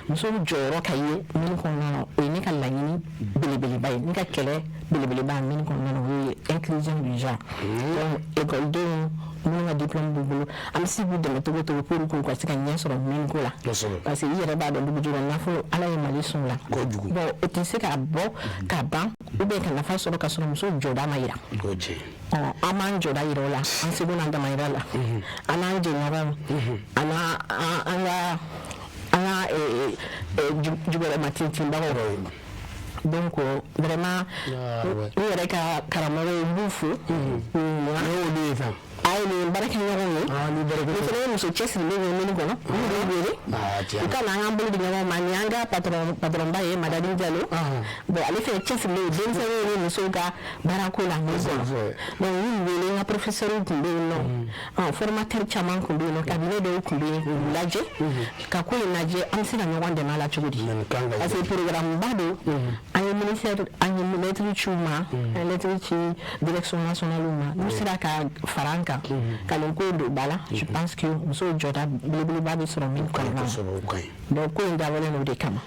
musow jɔyɔrɔ ka ye minnu kɔnɔna na o ye ne ka laɲini belebeleba ye ne ka kɛlɛ belebeleba minnu kɔnɔna na o ye inclusion du genre donc écolidenw minnu ka diplôme b'u bolo an bɛ se k'u dɛmɛ cogo cogo pour que u ka se ka ɲɛ sɔrɔ minnu ko la parce que i yɛrɛ b'a dɔn dugu jukɔrɔ nafolo ala ye mali sɔn la bon o tɛ se ka bɔ ka ban ou bien ka nafa sɔrɔ ka sɔrɔ muso jɔda ma yira an b'an jɔda yira o la an seko n'an damayira la an n'an jɛɲɔgɔnw an ka jugɔrɔma tintinbagaw donc vraiment n yɛrɛ ka karamɔgɔ ye n b'u fo a ye nin baarakɛɲɔgɔnw ye ni fana ye muso cɛsirilen ye minnu kɔnɔ n'u bɛ wele u ka na an k'an bolo di ɲɔgɔn ma nin y'an ka patron ba ye madame Diallo bon ale fana cɛsirilen ye denmisɛnninw ni musow ka baarako la ɲɔgɔn donc y'u wele n ka professeur tun bɛ yen nɔ formateur caman tun bɛ yen nɔ cabinet dɔw tun bɛ yen k'u lajɛ ka ko in lajɛ an bɛ se ka ɲɔgɔn dɛmɛ a la cogo di parce que programme ba don an ye ministère an ye lettre ciw ma an ye lettre ci direction nationale ma n'u sera ka fara an kan ka nin ko don ba la je pense que musow jɔda belebeleba bɛ sɔrɔ min kɔnɔna na donc ko in dabɔlen no de kama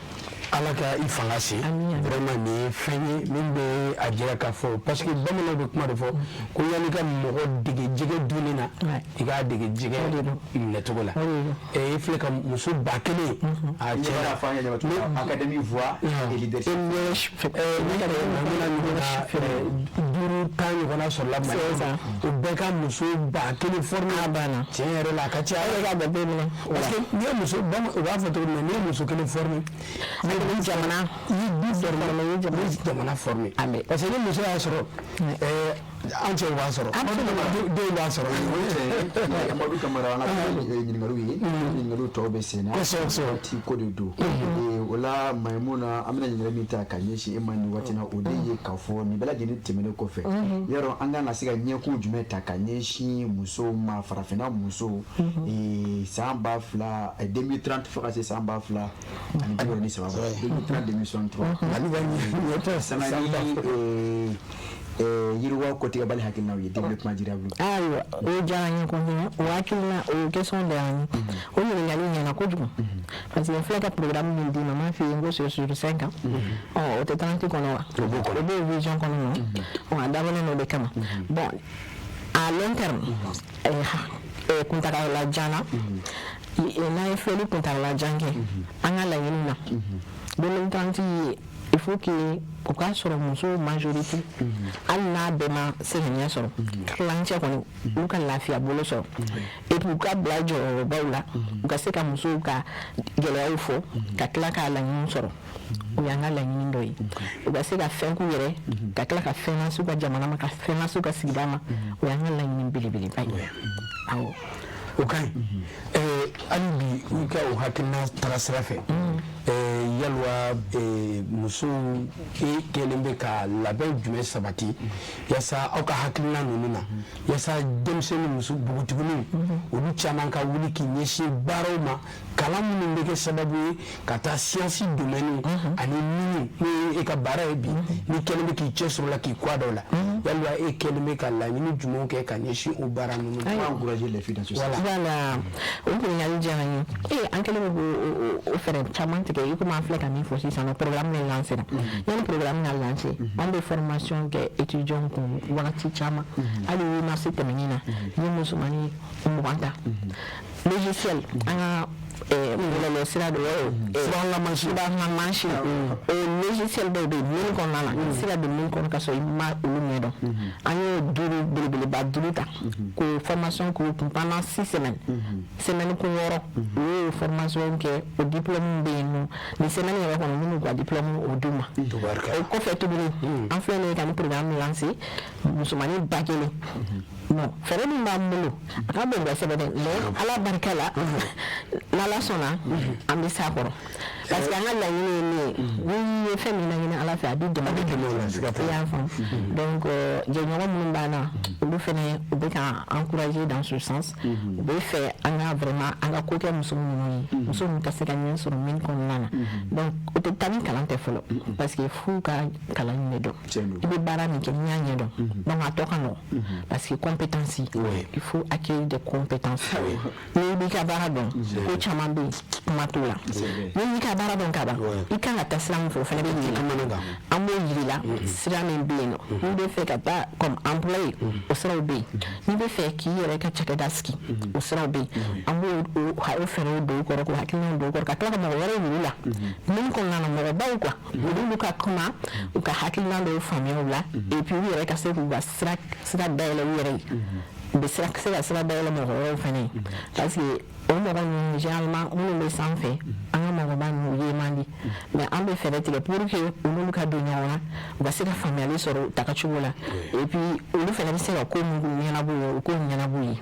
ala ka i fanga se vraiment nin ye fɛn ye min bɛ a jira k'a fɔ parce que bamananw bɛ kuma de fɔ ko yanni ka mɔgɔ dege jɛgɛ dunni na i k'a dege jɛgɛ minɛcogo la i filɛ ka muso 1000 a cɛ académie voix et leadership duuru tan ɲɔgɔnna sɔrɔla mali kɔnɔ o bɛɛ ka muso 1000 former a banna tiɲɛ yɛrɛ la a ka ca ala ka bɛɛ minɛ parce que n'i ye muso u b'a fɔ cogo min na n'i ye muso 1 former jamana jamana formé parce que ni muso y'a sɔrɔ an cɛw b'a sɔrɔ denw b'a sɔrɔ Amadou Camara an ka ɲininkaliw ye ɲininkaliw tɔw bɛ sen na ti ko de don o la Maimuna an bɛna ɲininkali min ta ka ɲɛsin e ma nin waati na o de ye k'a fɔ nin bɛɛ lajɛlen tɛmɛnen kɔfɛ yarɔ an kan ka se ka ɲɛkun jumɛn ta ka ɲɛsin musow ma farafinna musow san 2030 fo ka se san 2023 yiriwa kotiga bali hakilina ye développement durable ayiwa o diyara n ye kosɛbɛ o hakilina o question diyara n ye o ɲininkali ɲɛna kojugu parce que filɛ ka programme min d'i ma m'a f'i ye n ko sur 5 ans o tɛ 30 kɔnɔ wa o b'o vision kɔnɔ a dabɔlen no de kama bon à long terme kuntagala jan na n'a ye filɛli kuntagala jan kɛ an ka laɲini na 2030 il faut que o ka sɔrɔ muso majorité hali n'a bɛɛ ma se ka ɲɛ sɔrɔ kilancɛ kɔni u ka lafiya bolo sɔrɔ et puis u ka bila jɔyɔrɔbaw la u ka se ka musow ka gɛlɛyaw fɔ ka tila k'a laɲini sɔrɔ o y'an ka laɲini dɔ ye u ka se ka fɛn k'u yɛrɛ ka tila ka fɛn lase u ka jamana ma ka fɛn lase u ka sigida ma o y'an ka laɲini belebeleba ye awɔ. o ka ɲi hali bi i ka o hakilina taga sira fɛ yalwa musow kɛlen bɛ ka labɛn jumɛn sabati yaasa aw ka hakilina ninnu na yaasa denmisɛnnin muso npogotigininw olu caman ka wuli k'i ɲɛsin baaraw ma kalan minnu bɛ kɛ sababu ye ka taa siyansi domɛni ani minnu n'o ye e ka baara ye bi n'i kɛlen bɛ k'i cɛ sɔrɔ la k'i kɔ a dɔw la yalwa e kɛlen bɛ ka laɲini jumɛnw kɛ ka ɲɛsin o baara ninnu ma encourager les filles dans ce sens. Voilà o ɲininkali diyara n ye an kɛlen bɛ o fɛɛrɛ caman tigɛ i komi an filɛ ka min fɔ sisan nɔ programme min lancé la yanni programme ka lancé an bɛ formation kɛ étudiants kun wagati caman hali marché tɛmɛnen na n ye musomanin 20 ta logiciel an ka bɔlɔlɔ sira dɔ subahana mansin o logiciel dɔw bɛ yen min kɔnɔna na i bɛ se ka don min kɔnɔ ka sɔrɔ i ma olu ɲɛdɔn an y'o 5 belebeleba 5 ta k'o formation k'o kun pendant 6 semaines semaine kun 6 u y'o formation kɛ o diplôme bɛ yen nɔ nin semaine yɛrɛ kɔnɔ minnu ka diplôme o d'u ma o kɔfɛ tuguni an filɛ nin ye ka nin programme lancé musomanin 1000 non fɛɛrɛ min b'an bolo a ka bon kosɛbɛ dɛ mais ala barika la n'ala sɔnna an bɛ s'a kɔrɔ parce que an ka laɲini ye min ye n'i ye fɛn min laɲini ala fɛ a bɛ dɛmɛ o la i y'a faamu donc jɛɲɔgɔn minnu b'an na olu fɛnɛ u bɛ ka encourager dans ce sens u bɛ fɛ an ka vraiment an ka ko kɛ muso minnu ye muso minnu ka se ka ɲɛ sɔrɔ min kɔnɔna na donc o tɛ taa ni kalan tɛ fɔlɔ parce que f'u ka kalan ɲɛ dɔn i bɛ baara min kɛ n'i y'a ɲɛ dɔn donc a tɔ ka nɔgɔn parce que compétence il faut acquérir des compétences n'i b'i ka baara dɔn ko caman bɛ yen kuma t'o la n'i b'i ka baara dɔn ka ban i kan ka taa sira min fɛ o fana bɛ yiri an b'o yiri la sira min bɛ yen nɔ n'i bɛ fɛ ka taa comme employé o siraw bɛ yen n'i bɛ fɛ k'i yɛrɛ ka cakɛda sigi o siraw bɛ yen an b'o fɛɛrɛw don u kɔrɔ k'o hakilinaw don u kɔrɔ ka tila ka mɔgɔ wɛrɛ yir'u la min kɔnɔna na mɔgɔbaw quoi olu ka kuma u ka hakilina dɔw faamuya u la et puis u yɛrɛ ka se k'u ka sira dayɛlɛ u yɛrɛ ye u bɛ se ka sira dayɛlɛ mɔgɔ wɛrɛw fana ye parce que o mɔgɔ ninnu généralement minnu bɛ sanfɛ an ka mɔgɔba ninnu ye man di mais an bɛ fɛɛrɛ tigɛ pour que olu ka don ɲɔgɔn na u ka se ka faamuyali sɔrɔ tagacogo la et puis olu fana bɛ se ka ko min k'u ɲɛnabɔ ye o k'o ɲɛnabɔ ye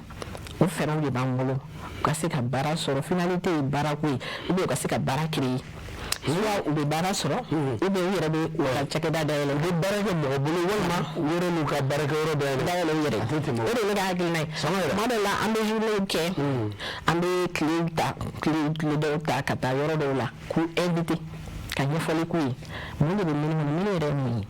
o fɛɛrɛw de b'an bolo u ka se ka baara sɔrɔ finalité ye baarako ye ou bien u ka se ka baara créer soit u bɛ baara sɔrɔ ou bien u yɛrɛ bɛ u ka cakɛda dayɛlɛ u bɛ baara kɛ mɔgɔ bolo walima u yɛrɛ n'u ka baarakɛyɔrɔ dayɛlɛ u yɛrɛ o de ye ne ka hakilina ye tuma dɔw la an bɛ journées kɛ an bɛ tile dɔw ta ka taa yɔrɔ dɔw la k'u invité ka ɲɛfɔli k'u ye mun de bɛ minnu kɔnɔ minnu yɛrɛ ye mun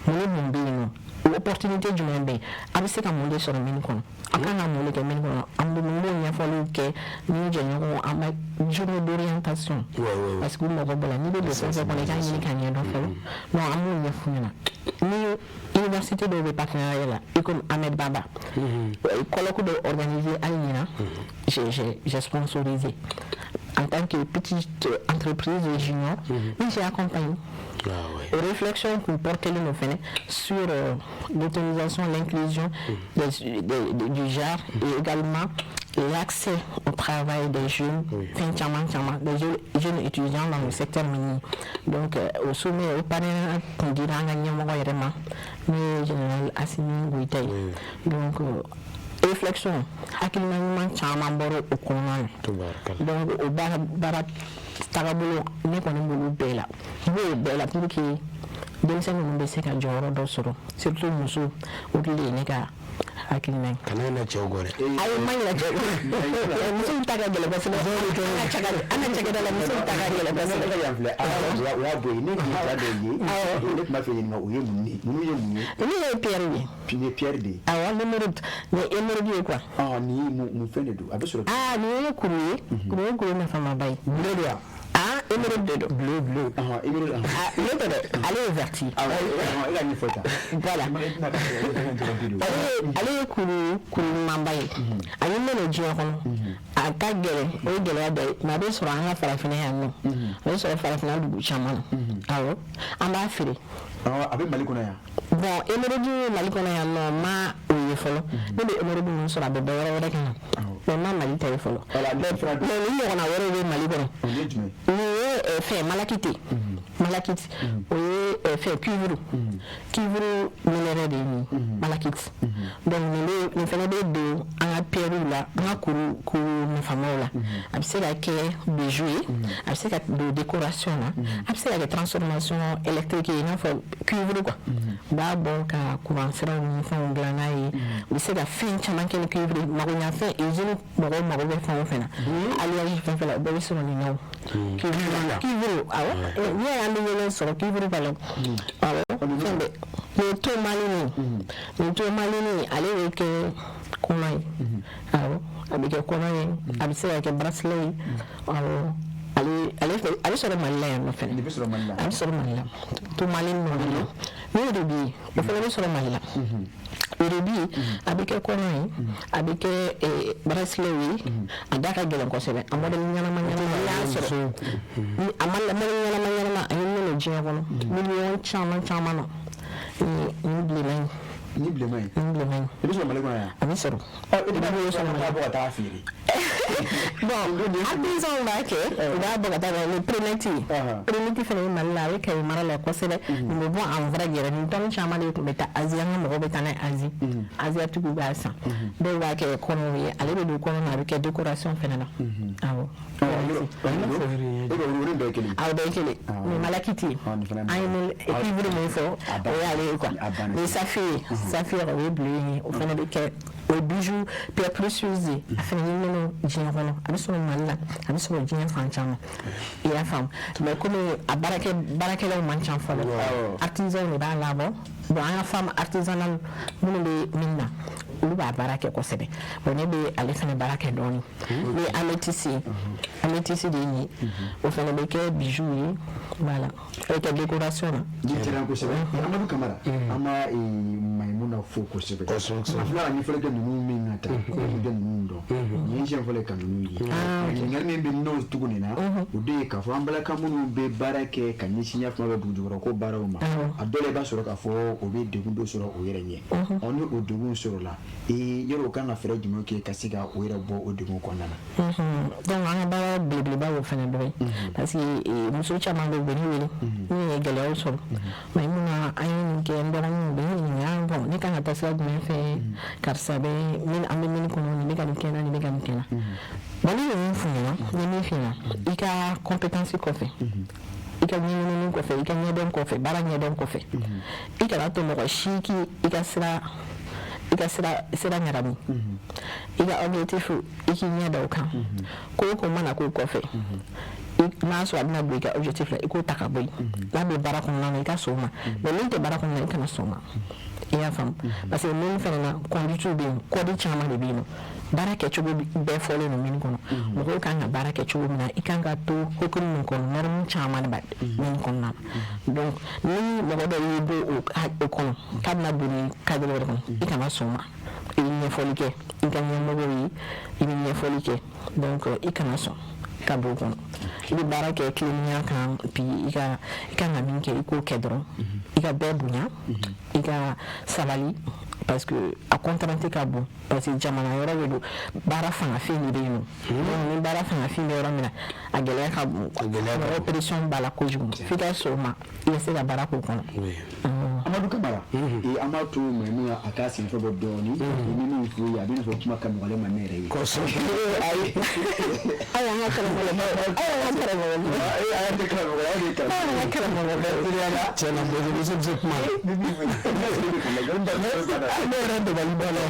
ye mun bɛ yen nɔ o opportunité jumɛn bɛ yen a bɛ se ka mun de sɔrɔ minnu kɔnɔ a kan ka mun de kɛ minnu kɔnɔ an bɛ ɲɛfɔliw kɛ ni jɛɲɔgɔn an bɛ journée d'orientation parce que u mago b'o la n'i bɛ don fɛn fɛn kɔnɔ i k'a ɲini k'a ɲɛdɔn fɔlɔ non an b'o ɲɛf'u ɲɛna ni université dɔw bɛ partenariat la i comme Ahmed Baba colloque dɔw organisé hali ɲina j'ai sponsorisé en tant que petite entreprise junior mais j'ai accompagné réflexion qu'on portait nos fins sur l'autonomisation, l'inclusion du genre et également l'accès au travail des jeunes, des jeunes étudiants dans le secteur minier. Donc au sommet, au panel, on dirait mais général Assimi Gouitaï. Donc réflexion, hakilina caman bɔra o kɔnɔna na donc o baara tagabolo ne kɔni b'olu bɛɛ la n b'o bɛɛ la pour que denmisɛnnin ninnu bɛ se ka jɔyɔrɔ dɔ sɔrɔ surtout muso o de ye ne ka hakilina ye. kana ɲinɛ cɛw kɔ dɛ. ayi n ma ɲinɛ cɛw kɔ musow ta ka gɛlɛn kosɛbɛ an ka cakɛda la musow ta ka gɛlɛn kosɛbɛ. ne ka yan filɛ o y'a bɔ yen ne tun ja dɔ ye ne tun b'a fɛ ɲininka o ye mun ye ninnu ye mun ye. ninnu ye Pierre ye. nin ye Pierre de ye. awɔ l'émeraude nin ye émeraude ye quoi. nin mun fɛn de don a bɛ sɔrɔ. nin ye kuru ye kuru ye kuru nafamaba ye. bleu de wa. émeraude de don. bleu. émeraude. ne tɛ dɛ ale ye vert ye. e ka ɲɛfɔ ta. voilà ale ye kuru ɲumanba ye a ye mɛnɛ diɲɛ kɔnɔ a ka gɛlɛn o ye gɛlɛya dɔ ye mais a bɛ sɔrɔ an ka farafinna yan nɔ a bɛ sɔrɔ farafinna dugu caman na awɔ an b'a feere a bɛ Mali kɔnɔ yan bon émeraude Mali kɔnɔ yan nɔ ma o ye fɔlɔ ne bɛ émeraude minnu sɔrɔ a bɛ bɔ yɔrɔ wɛrɛ ka na mais ma Mali ta ye fɔlɔ mais ni ɲɔgɔnna wɛrɛw bɛ Mali kɔnɔ ni ye fɛn malakite o ye fɛn cuivre minéré de ye nin malakite donc nin fana bɛ don an ka pierrew la an ka kuru nafamaw la a bɛ se ka kɛ bijou ye a bɛ se ka don décoration na a bɛ se ka kɛ transformation électrique ye i n'a fɔ cuivre quoi u b'a bɔ ka courant siraw ni fɛnw dilan n'a ye u bɛ se ka fɛn caman kɛ ni cuivre magoɲafɛn usine mɔgɔw mago bɛ fɛn o fɛn na alliage fɛn fɛn la o bɛɛ bɛ sɔrɔ nin na cuivre awɔ n'i y'an bɛ ɲɔgɔn sɔrɔ cuivre b'a la awɔ fɛn bɛɛ nin tourmaline ale bɛ kɛ kɔnɔ ye awɔ a bɛ kɛ kɔnɔ ye a bɛ se ka kɛ bracelet ye awɔ ale sɔrɔ Mali la yan nɔ fɛnɛ a bɛ sɔrɔ Mali la tourmaline ninnu n'o de bɛ yen o fana bɛ sɔrɔ Mali la o de bɛ yen a bɛ kɛ kɔnɔ ye a bɛ kɛ bracelet ye a da ka gɛlɛn kosɛbɛ a modèle ɲɛnama y'a sɔrɔ a modèle ɲɛnama a ye minnu diɲɛ kɔnɔ miliyɔn caman na ni bilenman ye i bɛ sɔrɔ Mali kɔnɔ yan a bɛ sɔrɔ e de b'a sɔrɔ Mali bɔ ka taa feere bon artisan b'a kɛ u b'a bɔ ka taa ni prenati fana ye Mali la a bɛ Kayi mara la kosɛbɛ nin bɛ bɔ en vrai yɛrɛ nin tɔn caman de tun bɛ taa Asie an ka mɔgɔw bɛ taa n'a ye Asiatigiw b'a san dɔw b'a kɛ kɔnɔw ye ale bɛ don kɔnɔ na a bɛ kɛ décoration fana na awɔ o bɛɛ ye kelen ni malakiti an ye cuivre min fɔ o y'ale ye quoi ni saphir o ye bleu ye o fana bɛ kɛ o ye bijou pierre précieuse ye a fana ye minnu diɲɛ kɔnɔ a bɛ sɔrɔ Mali la a bɛ sɔrɔ diɲɛ fan caman i y'a faamu mais comme a baarakɛlaw man ca fɔlɔ artisan de b'a labɔ bon an ka femme artisanale minnu bɛ min na olu b'a baara kɛ kosɛbɛ bon ne bɛ ale fana baara kɛ dɔɔnin ni améthyste de ye nin o fana bɛ kɛ bijou ye voilà o bɛ kɛ décoration na. Ji tɛrɛn kosɛbɛ Amadu Kamara an b'a Mayimuna fo kosɛbɛ a filɛ ka ɲɛfɔli kɛ ninnu min na tan ko bɛ ninnu dɔn nin ye siɲɛ fɔlɔ ka ninnu ye ɲininkali min bɛ n'o tugu nin na o de ye k'a fɔ an balaka minnu bɛ baara kɛ ka ɲɛsin ɲɛfɔlɔ bɛ dugujukɔrɔ ko baaraw ma a dɔw la i b'a sɔrɔ k'a fɔ o bɛ degun dɔ sɔrɔ o yɛrɛ ɲɛ ni o degun sɔrɔ la yɔrɔ o kan ka fɛɛrɛ jumɛn kɛ ka se ka o yɛrɛ bɔ o degun kɔnɔna na. Donc an ka baara belebeleba y'o fana dɔ ye parce que muso caman bɛ u bɛ ne wele min ye gɛlɛyaw sɔrɔ Mayimuna an ye nin kɛ n dɔgɔninw bɛ ne ɲininka bon ne kan ka taa sira jumɛn fɛ karisa bɛ an bɛ min kɔnɔ nin bɛ ka nin kɛ n na nin bɛ ka nin kɛ n na bon ne ye min f'u ɲɛna n ye min f'i ɲɛna i ka compétence kɔfɛ i ka ɲɛɲinini kɔfɛ i ka ɲɛdɔn kɔfɛ baara ɲɛdɔn kɔfɛ i kana to mɔgɔ si i ka sira ɲagami i ka objectif i k'i ɲɛ da o kan ko o ko mana k'o kɔfɛ n'a sɔrɔ a bɛna bɔ i ka objectif la i k'o ta ka bɔ yen n'a bɛ baara kɔnɔna na i ka sɔn o ma mais min tɛ baara kɔnɔna na i kana sɔn o ma i y'a faamu parce que min fana na conduite bɛ yen code caman de bɛ yen nɔ baara kɛcogo bɛɛ fɔlen don min kɔnɔ mɔgɔw kan ka baara kɛ cogo min na i kan ka to hukumu min kɔnɔ norme caman de bɛ min kɔnɔna na donc ni mɔgɔ dɔ y'i bɔ o kɔnɔ k'a bɛna don ni cadre wɛrɛ kɔnɔ i kana sɔn o ma i bɛ ɲɛfɔli kɛ i ka ɲɛmɔgɔw ye i bɛ ɲɛfɔli kɛ donc i kana sɔn ka bɔ o kɔnɔ i bɛ baara kɛ tilennenya kan puis i kan ka min kɛ i k'o kɛ dɔrɔn i ka bɛɛ bonya i ka sabali parce que a contrainte ka bon parce que jamana yɔrɔ de don baara fangafin de bɛ yen nɔ ni baara fangafin bɛ yɔrɔ min na a gɛlɛya ka bon mɔgɔ pression b'a la kojugu f'i ka sɔn o ma i bɛ se ka baara k'o kɔnɔ. Amadu Kamara an b'a to Mayimuna a k'a senfɛ bɔ dɔɔnin ni min f'u ye a bɛ n'a fɔ kuma ka nɔgɔ ale ma ne yɛrɛ ye. Kosɛbɛ ayi aw y'an ka karamɔgɔ tiɲɛna muso bɛ se kuma ne yɛrɛ dabali b'a la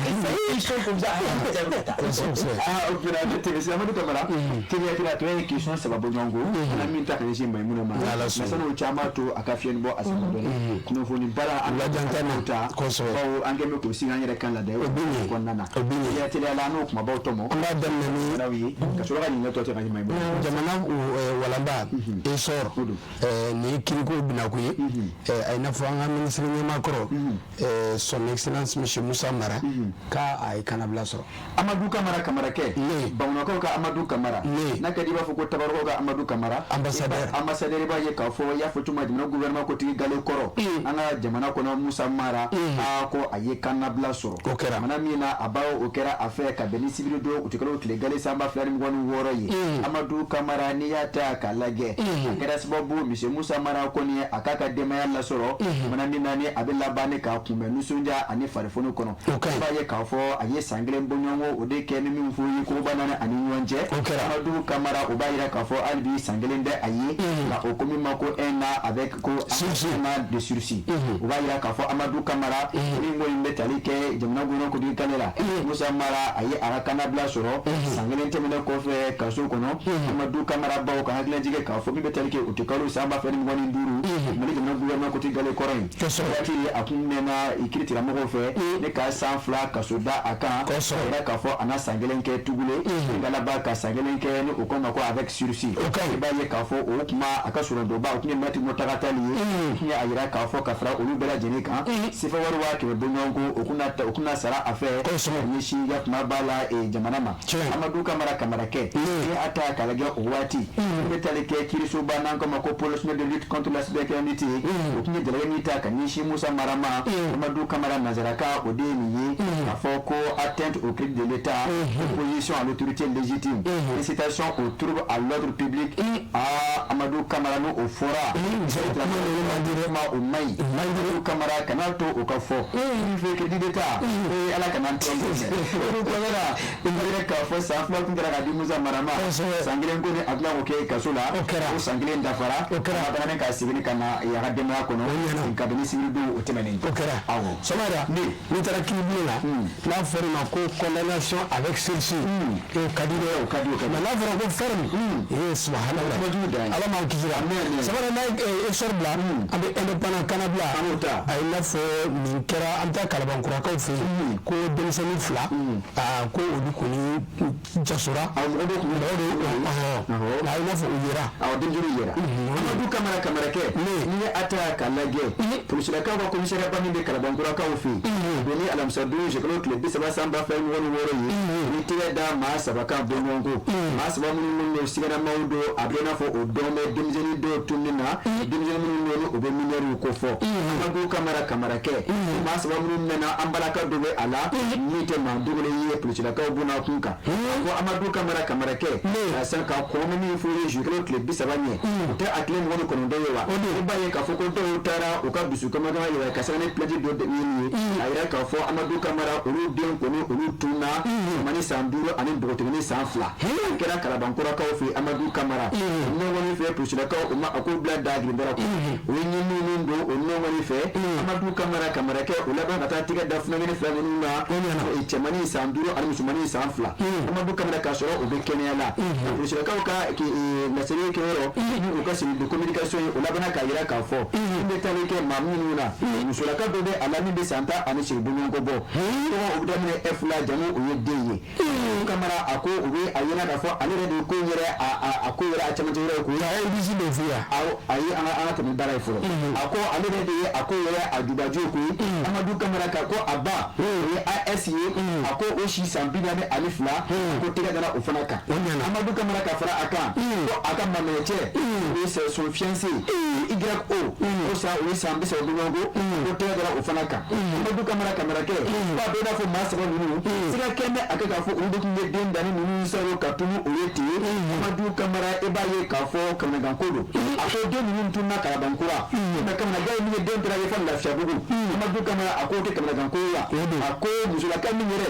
Amadu Kamara teliya to ye question saba bɔ ɲɔgɔn kɔ an min ta ka ɲɛsin Mayimuna ma mais san'o cɛ an b'a to a ka fiɲɛni bɔ a sama dɔɔnin kunnafoni baara lajantana kosɛbɛ bawo an kɛlen bɛ k'o sigi an yɛrɛ kan la dɛ o bɛ ɲɛ kɔnɔna na o bɛ ɲɛ teliya la n'o kumabaw tɔmɔ an b'a daminɛ ni ka sɔrɔ ka ɲininkali tɔ tɛ ka ɲuman ye jamana walanda esor ni kiriko binaku ye a ye n'a fɔ an ka minisiri ɲɛmakɔrɔ son excellence monsieur Musa Mara k'a a ye kanabila sɔrɔ Amadu Kamara Kamarakɛ bamanankaw ka Amadu Kamara n'a ka di b'a fɔ ko tabarakaw ka Amadu Kamara ambassadeur b'a ye k'a fɔ y'a fɔ cogo min jamana gouvernement kotigi Gale kɔrɔ an ka jamana kɔnɔ Musa Mara ko a ye kanabila sɔrɔ o kɛra jamana min na a bawo o kɛra a fɛ ka bɛn ni sibiri don u tɛ tile Gale sanba 2026 ye Amadu Kamara n'i y'a ta k'a lajɛ a kɛra sababu monsieur Musa Mara kɔni a k'a ka denbaya lasɔrɔ jamana min na ni a bɛ laban ni k'a kunbɛn nisɔndiya ani farifoni kɔnɔ i b'a ye k'a fɔ a ye san 1 bɔɲɔgɔnko o de kɛ ni min fɔ ye ko banana ani ɲɔgɔn cɛ Amadu Kamara o b'a jira k'a fɔ hali bi san 1 tɛ a ye nka o ko min ma ko un an avec ko un an de sursis o b'a jira k'a fɔ Amadu Kamara ni ko in bɛ tali kɛ jamana gouvernement kotigi Gale la Musa Mara a ye a ka kanabila sɔrɔ san 1 tɛmɛnen kɔfɛ kaso kɔnɔ Amadu Kamara baw ka hakililajigɛ k'a fɔ min bɛ tali kɛ o tɛ kalo sanba 2025 Mali jamana gouvernement kotigi Gale kɔrɔ in waati a kun mɛnna kiiritigɛlamɔgɔw fɛ ne ka san 2 kaso da a kan yɛrɛ k'a fɔ a na san 1 kɛ tugule ngalaba ka san 1 kɛ ni o ko ma ko avec sursis i b'a ye k'a fɔ o kuma a ka surun dɔba o tun ye mɛti motagatali ye tun ye a yira k'a fɔ ka fara olu bɛɛ lajɛlen kan sifa wari waa kɛmɛ bɔɲɔgɔnko o kuna sara a fɛ ɲɛsin ya kuma b'a la jamana ma Amadu Kamara Kamarakɛ ni a ta k'a lajɛ o waati n bɛ tali kɛ kiirisoba n'an ko ma ko pôle national de lutte contre la cybercriminalité o tun ye jalagɛ min ta ka ɲɛsin Musa Mara ma Amadu Kamara Nazaraka o de ye nin ye k'a fɔ ko atteinte au crédit de l'État opposition à l'autorité légitime incitation au trouble à l'ordre public Amadu Kamara no o fɔra ma o maɲi Amadu Kamara kana to o ka fɔ il fait crédit d'État ala kana tɔn o kɔnɔna n yɛrɛ k'a fɔ san 2 tun kɛra ka di Musa Mara ma san 1 ko ni a tila k'o kɛ kaso la o san 1 dafara a taara ka segin ka na a ka denbaya kɔnɔ kabini sibiri don o tɛmɛnen o kɛra awɔ Samara n'i taara kiiribulon la n'a fɔra ma ko condamnation avec sursis o ka di dɛ o ka di mais n'a fɔra ko ferme subhanallah ala m'an kisi la Samara n'a ye sɔrɔ bila an bɛ indépendant kanabila a ye n'a fɔ nin kɛra an bɛ taa kalabankurakaw fɛ yen ko denmisɛnnin 2 ko olu kɔni jasora mɔgɔ dɔ tun bɛ a ye n'a fɔ o yera denmisɛnnin yera Amadu Kamara Kamarakɛ n'i ye a ta k'a lajɛ polisilakaw ka commissariat ba min bɛ kalabankurakaw fɛ yen don ni alamisa don jɛkalo tile 30 sanba 2026 ye ni tigɛ da maa 3 kan bɔɲɔgɔnko maa 3 minnu don sigɛrɛmaw don a bɛ n'a fɔ o dɔn bɛ denmisɛnnin dɔw tunni na denmisɛnnin minnu don o bɛ minɛriw ko fɔ Amadu Kamara Kamarakɛ maa 3 minnu mɛnna an balaka dɔ bɛ a la min tɛ maa dogolen ye polisilakaw bɔnna kun kan ko Amadu Kamara Kamarakɛ a san ka kɔn min fɔ ye jɛkalo tile 30 ɲɛ o tɛ a tile 29 ye wa i b'a ye k'a fɔ ko dɔw taara u ka dusukama yɛrɛ ka sɛbɛnni plainte dɔ de ye a yɛrɛ k'a fɔ Amadu Kamara olu den kɔni olu tunna mani san 5 ani npogotigini san 2 a kɛra kalabankurakaw fɛ Amadu Kamara ɲɔgɔnni fɛ polisilakaw o ma a ko bila da girindara ko o ye ɲinini min don o ɲɔgɔnni fɛ Amadu Kamara Kamarakɛ o laban ka taa tigɛ da funakɛni 2 ninnu na cɛmani san 5 ani musomanni san 2 Amadu Kamara k'a sɔrɔ o bɛ kɛnɛya la polisilakaw ka laseli kɛyɔrɔ ni u ka cellule de communication ye o laban k'a jira k'a fɔ min bɛ tali kɛ maa minnu na musolaka dɔ bɛ a la min bɛ san 10 ani segin bɔɲɔgɔnko bɔ tɔgɔ o bɛ daminɛ F la jamu o ye den ye Kamara a ko o bɛ a yira k'a fɔ ale yɛrɛ de ko yɛrɛ a ko yɛrɛ a cɛmancɛ yɛrɛ ko a ye bisi de f'i yan ayi an ka tɛmɛ baara ye fɔlɔ a ko ale yɛrɛ de ye a ko yɛrɛ a jubaju ko ye Amadu Kamara ka ko a ba o ye AS ye a ko o si san 42 ko tɛgɛ dara o fana kan Amadu Kamara ka fara a kan ko a ka mamɛcɛ o ye son fiancé YO o san 30 bɔɲɔgɔnko ko tɛgɛ dara o fana kan Amadu Kamara Kamarakɛ ko a bɛ n'a fɔ maa 3 ninnu siga kɛmɛ a kɛ k'a fɔ olu de tun bɛ den danni ninnu sɔrɔ ka tunu o ye ten Amadu Kamara i b'a ye k'a fɔ kamanaganko don a ko den ninnu tunna kalabankura mais kamanagan ye min ye den taara ye fɔ Lafiyabugu Amadu Kamara a k'o tɛ kamanaganko ye wa a ko musolaka min yɛrɛ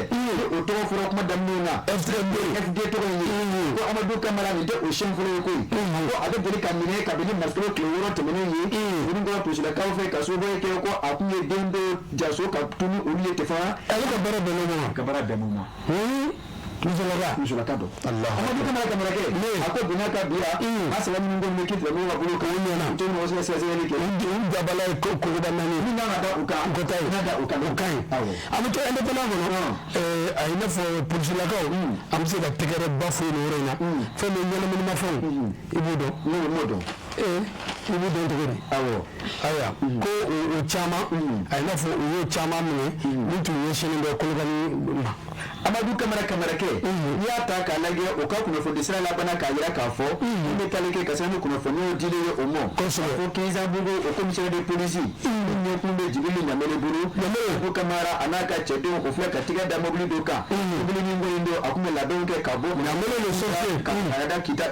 o tɔgɔ fɔra kuma daminɛ na FD tɔgɔ in ye ko Amadu Kamara nin tɛ o siɲɛ fɔlɔ ye koyi ko a bɛ deli ka minɛ kabini masakɛ tile 6 tɛmɛnen ye olu kɔrɔ polisilakaw fɛ ka sababu kɛ ko a tun ye den dɔ jaso ka tunu olu ye tɛ fana ale ka baara bɛnnen ma ka baara bɛnnen ma musolaka don amadu kamara kɛ a ko bonya ka bila a sɛbɛn minnu ko min k'i tigɛ minnu ka bolo kan o ɲɛna to ni wasu sɛgɛsɛgɛli kɛ u jabala ye kogoda naani min kan ka da u kan kota ye n'a da u kan o ka ɲi an bɛ to indépendant kɔnɔ a ye ne fɔ polisilakaw an bɛ se ka tɛgɛrɛ ba foyi nin yɔrɔ in na fɛn min ɲɛnaminimafɛnw i b'o dɔn ne m'o dɔn i b'o dɔn cogo di awɔ ayiwa ko o caman a ye ne fɔ u y'o caman minɛ min tun ɲɛsinnen bɛ Kolokani ma amadu kamara kɛ n'i y'a ta k'a lajɛ o ka kunnafoni sira labana k'a jira k'a fɔ min bɛ tali kɛ ka se ni kunnafoniw dilen ye o ma kosɛbɛ ko 15 ans bolo o commissaire de police min ɲɛkun bɛ Jibiri Ɲamele bolo Ɲamele kamara a n'a ka cɛdenw o filɛ ka tigɛ da mobili dɔ kan mobili min bɔlen don a tun bɛ labɛnw kɛ ka bɔ Ɲamele le sɔfɛ ka da kita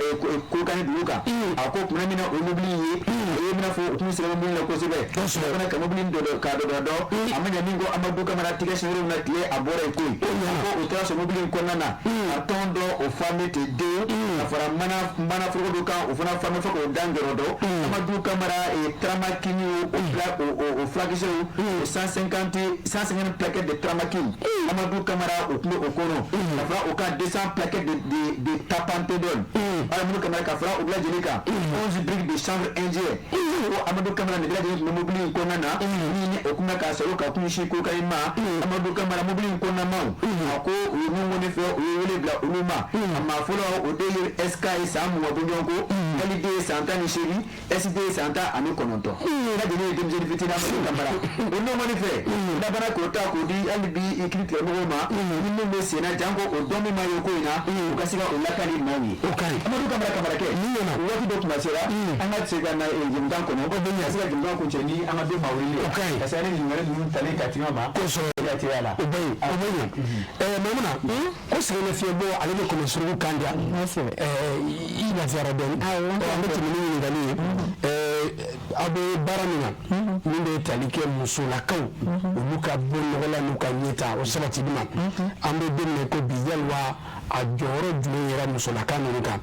Kolokani dugu kan a ko tuma min na o mobili ye o ye mina fɔ o tun sera mobili la kosɛbɛ fana ka mobili dɔ ka dɔ a ma ɲɛ min ko amadu kamara tigɛ sɛbɛnw na tile a bɔra yen koyi o taara sɔrɔ mobili in kɔnɔna na a tɔn dɔ o famille te den ka fara mana foroko dɔ kan o fana famille fɔ k'o dan jɔrɔ dɔ amadu kamara tramakini o fulakisɛw 150 plaquettes de tramakini amadu kamara o tun bɛ o kɔnɔ ka fara o kan 200 plaquettes de tapantadol amadu kamara ka fara o bɛɛ lajɛlen kan 11 briques de chanvre indien ko amadu kamara nin bɛɛ lajɛlen tun bɛ mobili in kɔnɔna na ni o tun bɛ k'a sɔrɔ ka kun ɲɛsin Kolokani ma amadu kamara mobili in kɔnɔna ma a ko u ye mun kɔni fɛ u ye wele bila olu ma a maa fɔlɔ o de ye SK ye san 20 bɔɲɔgɔn ko LD ye san 18 SD ye san 19 lajɛlen ye denmisɛnnin fitinin amadu kamara o n'o kɔni fɛ labana k'o ta k'o di hali bi i kiri tigɛ mɔgɔw ma ni min bɛ senna janko o dɔn min ma ye ko in na u ka se ka o lakali maaw ye amadu kamara kɛ ni ɲɛna waati dɔ tuma sera an ka se ka na jamukan kɔnɔ o bɛ se ka jamukan kun cɛ ni an ka den ma wele ka se ni ɲininkali ninnu talen ka tigɛ ma kosɛbɛ ya la o bɛ yen Maimuna ko sɛgɛnɛ fiɲɛbɔ ale bɛ komi suruku kan diya i lafiyara dɔɔni an bɛ tɛmɛ ni ɲininkali ye aw bɛ baara min na min bɛ tali kɛ musolakaw olu ka bɔ nɔgɔla n'u ka ɲɛta o sabatili ma an bɛ don min ko bi yaliwa a jɔyɔrɔ jumɛn yɛrɛ musolaka ninnu kan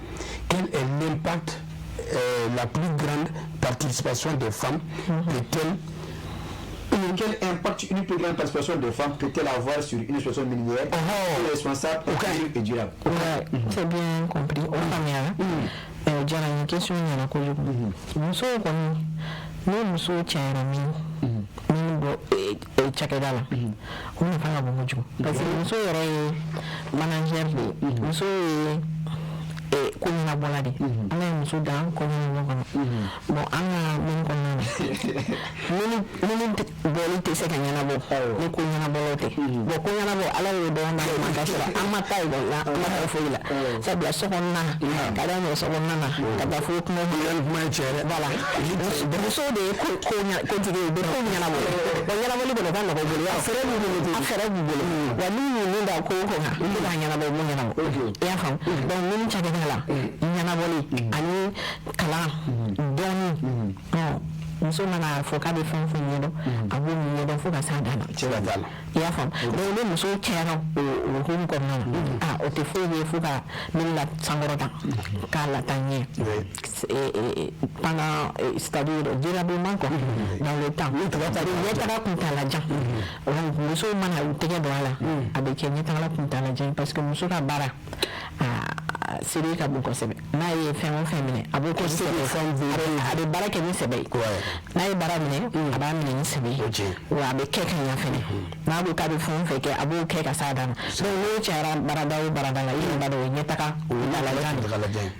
quel est l'impact la plus grande participation des femmes peut-elle quel impact une plus grande participation des femmes peut-elle avoir sur une situation minière responsable et durable? Ouais, c'est bien compris. On va dire une question il y a quoi muso kɔni ni muso cɛyara min bɔ cakɛda la o nafa ka bon kojugu parce que muso yɛrɛ ye manager de ye muso ye ko ɲɛnabɔla de an ka muso da an kɔ ɲɛnabɔ kɔnɔ bon an ka min kɔnɔna na minnu bɔli tɛ se ka ɲɛnabɔ ni ko ɲɛnabɔlaw tɛ bon ko ɲɛnabɔ ala y'o dɔn n'a ma ka sɔrɔ an ma taa ekɔli la an ma taa foyi la sabula so kɔnɔna ka daminɛ so kɔnɔna na ka taa fo kuma ye cɛ dɛ voilà musow de ye kotigi ye u bɛ ko ɲɛnabɔ bon ɲɛnabɔli kɔni ka nɔgɔ bolo a fɛɛrɛ b'u bolo wa n'u y'u min da ko kan u bɛ k'a ɲɛnabɔ u b'u ɲɛnabɔ i y'a faamu donc minnu cakɛda la ɲɛnabɔli ani kalan dɔɔni muso mana fɔ k'a bɛ fɛn fɛn ɲɛdɔn a b'o ɲɛdɔn fo ka s'a dan na i y'a faamu donc ni muso cɛyara o hukumu kɔnɔna na o tɛ foyi ye fo ka min la sankɔrɔta k'a lata ɲɛ pendant c'est-à-dire durablement quoi dans le temps ɲɛtaga kuntala jan muso mana u tɛgɛ don a la a bɛ kɛ ɲɛtaga kuntala jan parce que muso ka baara seri ka bon kosɛbɛ n'a ye fɛn o fɛn minɛ a b'o kɛ a bɛ baara kɛ ni sɛbɛ ye n'a ye baara minɛ a b'a minɛ ni sɛbɛ ye wa a bɛ kɛ ka ɲɛ fɛnɛ n'a ko k'a bɛ fɛn o fɛn kɛ a b'o kɛ ka s'a dan na donc n'o cayara baarada o baarada la i yɛrɛ b'a dɔn o ye ɲɛtaga o ye dalajan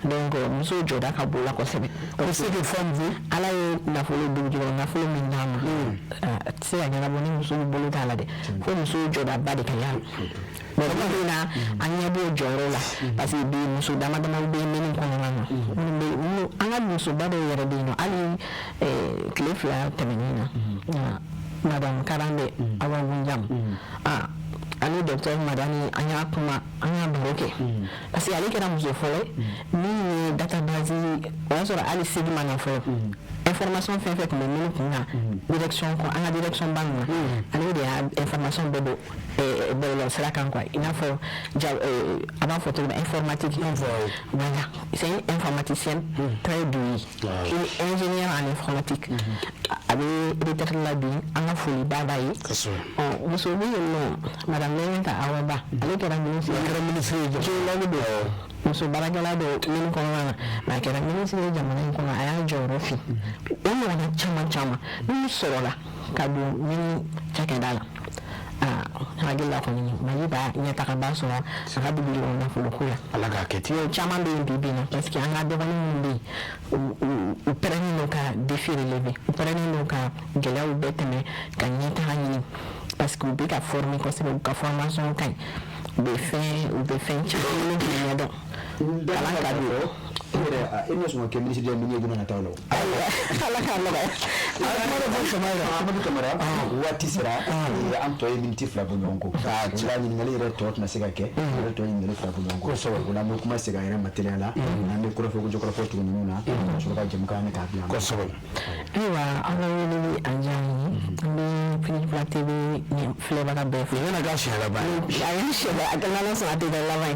donc muso jɔda ka bon la kosɛbɛ o se que fɛn ala ye nafolo dugujukɔrɔ nafolo min d'a ma a tɛ se ka ɲɛnabɔ ni muso bolo t'a la dɛ fo muso jɔdaba de ka y'a la bon tuma na an ɲɛ b'o jɔyɔrɔ la parce que bi muso dama dama bɛ yen minnu kɔnɔna na an ka musoba dɔw yɛrɛ bɛ yen nɔ hali tile 2 tɛmɛnen na madame Karambe Awa Wunjam ani docteur Madani an y'a kuma an y'a baro kɛ parce que ale kɛra muso fɔlɔ min ye database on sera aller segment en fait information fait comme nous direction ko ana direction banque ana de information bebo bebo sera kan quoi il a faut avant photo informatique voilà c'est un informaticien très doué il est ingénieur en informatique avec peut-être la bien ana folie badaye vous savez madame Lenta Awaba elle est ministre de muso baragala do min ko wana ma kera ministre de jamana ko aya joro fi o mo na chama ni sorola kadu min chakadala hagilla ko ni mayiba nya takabaso aka bibili na fulukula alaga keti chama be bibina parce que anga de wani mbi o perani no ka défi relevé o perani no ka gelaw betene ka nyeta hani parce que be ka former ko se ka formation kan be fin chama ni do ala ka do ina so ke ministre de mini guna na tawlo ala ka lo ala ko so mai ko kamera wati sira am to e minti fla bo ngongo la ni ngali re to na siga ke re to ni ngali fla bo ngongo so wala mo kuma siga ira material la na me ko fo ko jokro fo to ni na so ka jëm ka ne ka biya ko so ewa ala ni anjani ni fini fla tv ni fle ba ka be fle na ga shi ala ba ya shi ba akala na so ate da la ba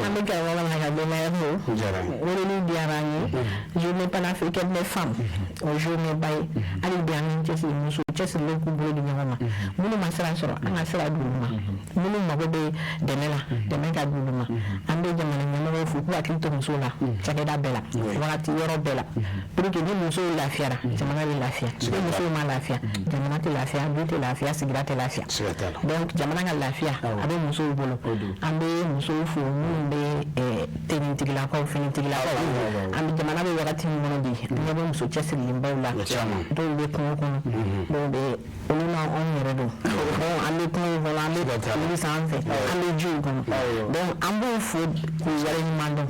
am ga wala na ga be na mo wala biarani journée panafricaine des femmes au journée bay ali biarani ci musu ci lo ko bo di ñama munu ma sara soro anga sara duluma munu ma bobe demela demeka duluma ande jamana ñama fu ko akito musula ci da bela wati yoro bela pour que ni musu la fiara jamana la fia ci musu ma la fia jamana te la fia bute la fia sigrate la fia donc jamana ga la fia abe musu bolo ambe musu fu mbe teni tigla ko fini tigla ko am jamana be wakati mo di ngabo muso chesi limbawla do le ko do be onuna on redo bon am ko wala am ko sanfe am jugo donc am bo food ko yare ni mando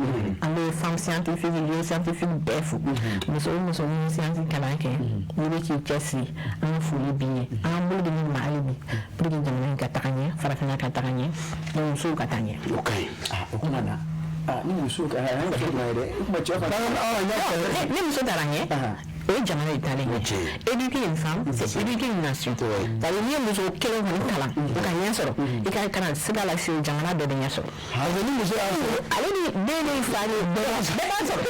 am femme scientifique lieu scientifique befu muso scientifique kala ke ni be ki chesi am fuli bi am bo di ma alibi pour que jamana ka takanye farafina ka takanye donc so ka takanye okay ko nana ni muso ka ran ka de kuma ce fa ni muso daranye et jamana italien éduquer une femme c'est éduquer une nation ça veut dire muso kelen ko kala ka nya soro e ka kana siga la fi jamana de nya soro ha ni muso ale ni de ni fa ni de ba soro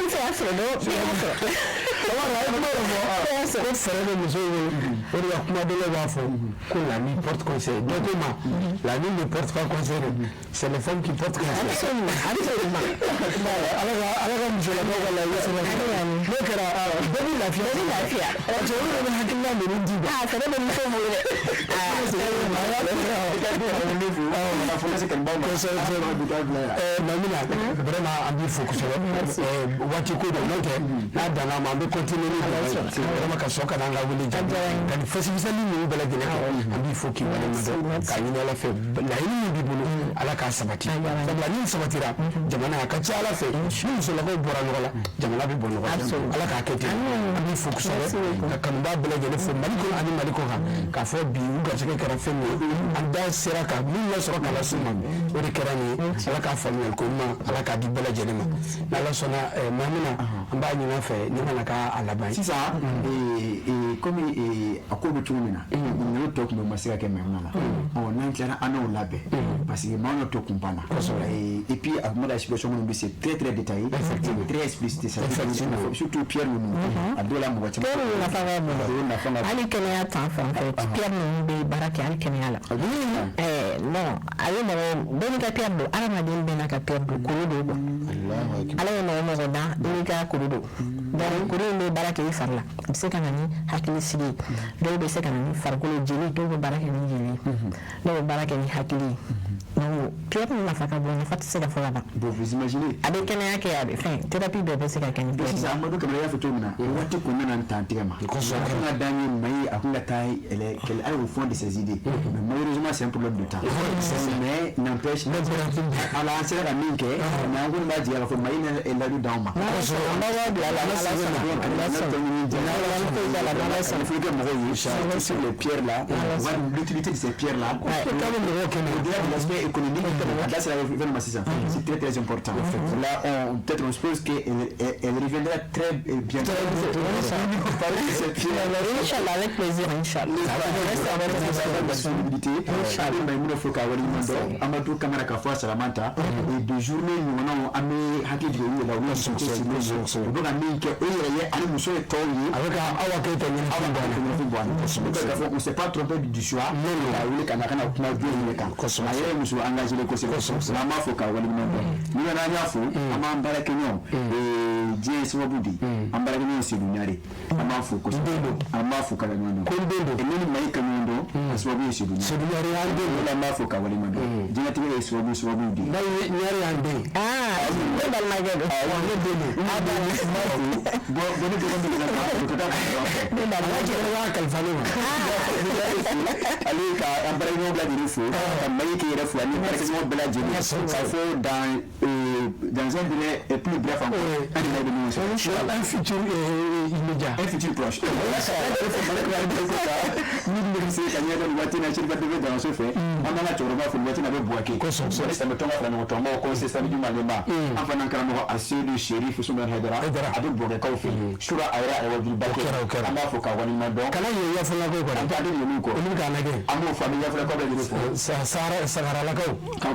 ni fa soro do ko fere de muso o ya kuma de ba fo ko la ni porte conseil donc la ni ne porte pas conseil c'est les femmes qui portent conseil absolument alors muso la ko la yeso la kera dani lafiya wato wannan hakin na mun ji ba sai da mun so mu ne vraiment ambi focus wati ko da note na da na ma be continue ni vraiment ka soka na la wuli dan fasibisan ni bela gine ambi foki wala ka ni la fe la ni bi bulu ala ka sabati sabla ni sabatira jamana ka ci ala fe ni so la ko bora ngola jamana bi bono ala ka kete ambi focus ka kan ba bela gine fo maliko ani maliko ha ka fo bi u ga sike kara fe ni anda sira ka min la soro kala suma o de kera ni ala ka fa ni ko ma ala ka di bela gine ma na la sona mamina amba ni na fe ni na ka alaban sisa comme akodo tumina ni to ko ma sika ke mamina la on nan clara ana o labe parce que ma no to kumpana et puis amada explication mo c'est très très détaillé effectivement très explicite ça surtout Pierre Mounou adola mo wati na fa ali kenya tan fa Pierre Mounou be baraka ali kenya la non ayo mo ben ka Pierre do ala ma den ben ka Pierre do ko do Allahu akbar ala mo da ni ka ko do dan ko do baraka yi farla se kana ni hakili sigi do be se kana ni farkolo jeli do baraka ni jeli do baraka ni hakili non Pierre na fa ka bo na fa se ka fa ba do vous imaginez avec kenya ke abe fin thérapie de se ka kenya Pierre sa amadu kamera ya foto mina wati ko nana ntantiga ma ko so na dani mai akunga tai ele quel est au fond de ces idées mais malheureusement c'est un problème de temps mais n'empêche ala an sera ka min kɛ mais an kɔni b'a jigin k'a fɔ Mali ye ladu d'anw ma il faut que mɔgɔw ye sur les pierres là voir l'utilité de ces pierres là au-delà de l'aspect économique là c'est la événement sisan c'est très très important là peut-être on suppose qu'elle reviendra très bientôt parler de ces pierres Inch'Allah, avec plaisir, Inch'Allah. disponibilité Maïmouna Foka Walimando Amadou Kamara Kafwa Salamanta et de journée nous amé hakki de la oui c'est donc ami que eux muso et toyi avec awa ke on s'est pas trompé du choix la wuli kana kana kuma biyo kan kosoma yere muso engagé le kosoma mama Foka Walimando ni na nyafu ama mbara kenyo et je sobudi ambara kenyo c'est dunyari ama Foka ama Foka Walimando kondendo et ni maika nyondo aswabu c'est dunyari ande la ma Foka Walimando dina tiwe aswabu di na nyari ande ne dal magado ne dele bo ne dele kalfalo ali ka ambara nyondo la difu mai ki refu ani parce que bla jeni ça faut dans un délai plus bref encore un futur immédiat un futur proche dans ce fait on a la chorba faut mettre na boaké ça me tombe na motombo ko c'est ça du malema enfin nan kala mo assez de shérif so ben hedera adu boaké ko fi shura ayra ay wadi baké ama fo ka wani mando kala yo ya fala ko ko adu yo ko ni ka nage amo famille ya fala ko be fo sara la ko ka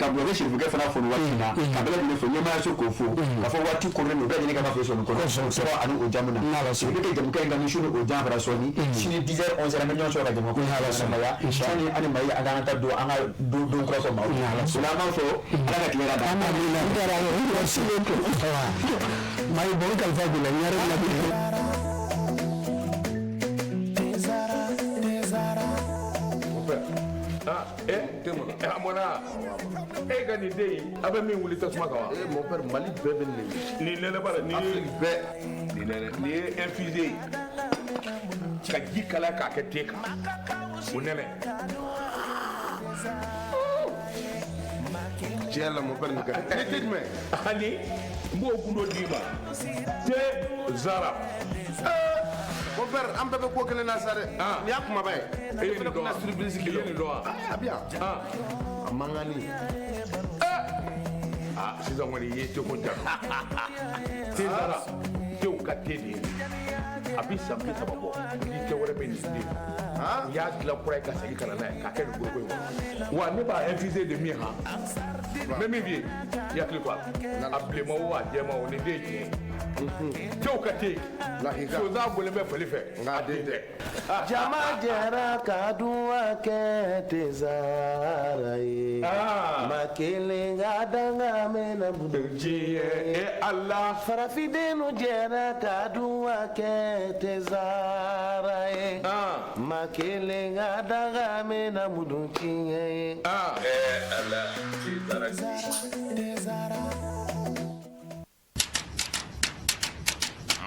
bo shérif ke fala fo wati na ka bele ni fo nyama so ko fo ka fo wati ko no be ni ka fa so ko so anu o jamuna na so ke jamu ka ngam shuru o jamra so ni sini 10h 11h na nyon so ka jamu ko hala so maya inshallah ani mai aga ta do anga do cross ma sula ma fo ala ka da amina ndara yo sile ko mai bo ka fa gula nyare na bi amona gani dey abe min wuli tasuma kawa mon père Mali bɛɛ bɛ ni nene bara ni bɛɛ ni infusé ka ji kala k'a kɛ te kan o nɛnɛ tiɲɛ la mon père nin ka ni tɛ jumɛn ani n b'o gundo d'i ma te zara mon père an bɛɛ bɛ ko kelen na sa dɛ nin y'a kumaba ye e ye nin dɔn wa i ye nin dɔn wa a bi yan a man kan ni sisan kɔni i ye teko jara te zara tew ka te de ye a bi san 30 bɔ ni tɛ wɛrɛ bɛ nin den n y'a dilan kura ye ka segin ka na n'a ye k'a kɛ nin goroko in kɔnɔ wa ne b'a infusé de min han n bɛ min f'i ye i hakili to a la a bilenma o a jɛma o nin den ye tiɲɛ ye tew ka te sonsan bɔlen bɛ fali fɛ nka den tɛ jama jɛra ka duwa kɛ te zara ye ma kelen ka danga mɛna diɲɛ ala farafidenu jɛra ka duwa kɛ te zara ye ma kelen ka danga mɛna mudun tiɲɛ ye ala te zara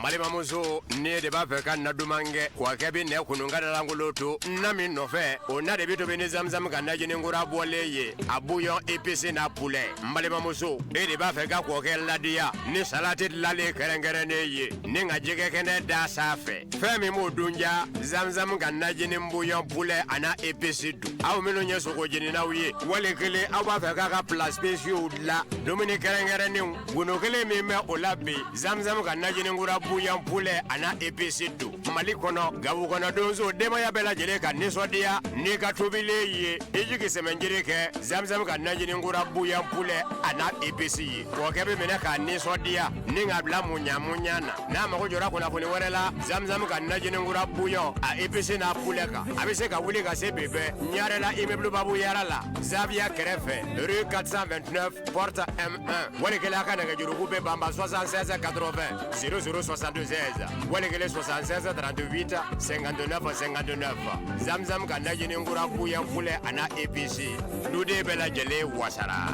malimamuso ne de b'a fɛ ka na duman kɛ wa kɛ bi nɛ kununka dalangolo to na min nɔfɛ o na de bi tobi ni zamzam ka najinikura bɔlen ye a bouillon épicé n'a poulet n balimamuso e de b'a fɛ ka kɔkɛ ladiya ni salati dilalen kɛrɛnkɛrɛnnen ye ni ka jɛgɛ kɛnɛ da sanfɛ fɛn min b'o dunja zamzam ka najini bouillon poulet a na épicé dun aw minnu ye sogojeninaw ye wali kelen aw b'a fɛ k'a ka plat spéciaux dilan dumuni kɛrɛnkɛrɛnnenw golo kelen min bɛ o la bi zamzam ka najinikura bouillon poulet a na épicé dun mali kɔnɔ gabu kɔnɔ donso denbaya bɛɛ lajɛlen ka nisɔndiya n'i ka tobilen ye i jigi sɛmɛnjiri kɛ zamzam ka najinikura bouillon poulet a na épicé ye kɔkɛ bɛ minɛ k'a nisɔndiya ni ka bila muɲamuɲa na n'a mago jɔra kunnafoni wɛrɛ la zamzam ka najinikura bouillon a épicé n'a poulet kan a bɛ se ka wuli ka se bebɛ ɲarela immeuble babu yara la Zavia kɛrɛfɛ rue 429 porte M1 walikele a ka nɛgɛjuruku bɛ banba 76 80 0062 16 walikele 76 38 59 59 zamzam ka najinikura bouillon poulet a na épicé duden bɛɛ lajɛlen wasara.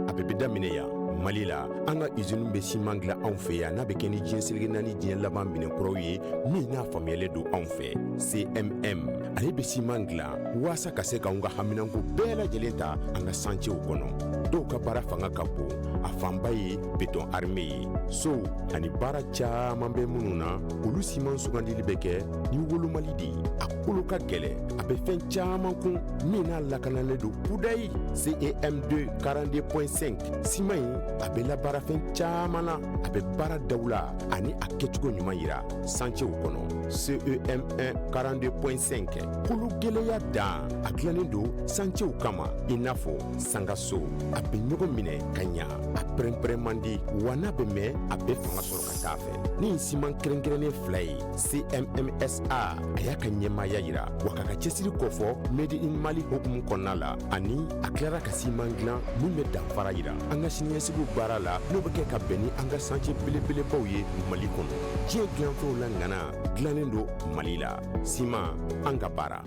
A bɛ daminɛ yan Mali la an ka usine bɛ siman dilan anw fɛ yan n'a bɛ kɛ ni diɲɛ seleke naani diɲɛ laban minɛ kuraw ye min n'a faamuyalen don anw fɛ. CMM ale bɛ siman dilan waasa ka se k'anw ka haminanko bɛɛ lajɛlen ta an ka santiw kɔnɔ. Dɔw ka baara fanga ka bon a fanba ye béton armé ye. So ani baara caman bɛ minnu na olu siman sugandili bɛ kɛ ni wolomali de ye. A kolo ka gɛlɛn a bɛ fɛn caman kun min n'a lakanalen don kudayi. CEM2 42.5 siman in a bɛ labaara fɛn caman na a bɛ baara daw la ani a kɛcogo ɲuman yira santiw kɔnɔ. CEM1 42.5 kolo gɛlɛya dan a dilannen don santiw kama i n'a fɔ sangaso a bɛ ɲɔgɔn minɛ ka ɲa a pɛrɛn-pɛrɛn man di wa n'a bɛ mɛn a bɛ fanga sɔrɔ ka taa fɛ. Ni siman kɛrɛnkɛrɛnnen fila ye CMMSA a y'a ka ɲɛmaaya yira wa k'a ka cɛsiri kɔfɔ Made in Mali hukumu kɔnɔna la ani a tilara ka siman dilan min bɛ danfara yira an ka siniɲɛsigiw baara la n'o bɛ kɛ ka bɛn ni an ka santier belebelebaw ye Mali kɔnɔ. Diɲɛ dilanfɛnw la ŋana dilannen don Mali la. Siman an ka baara.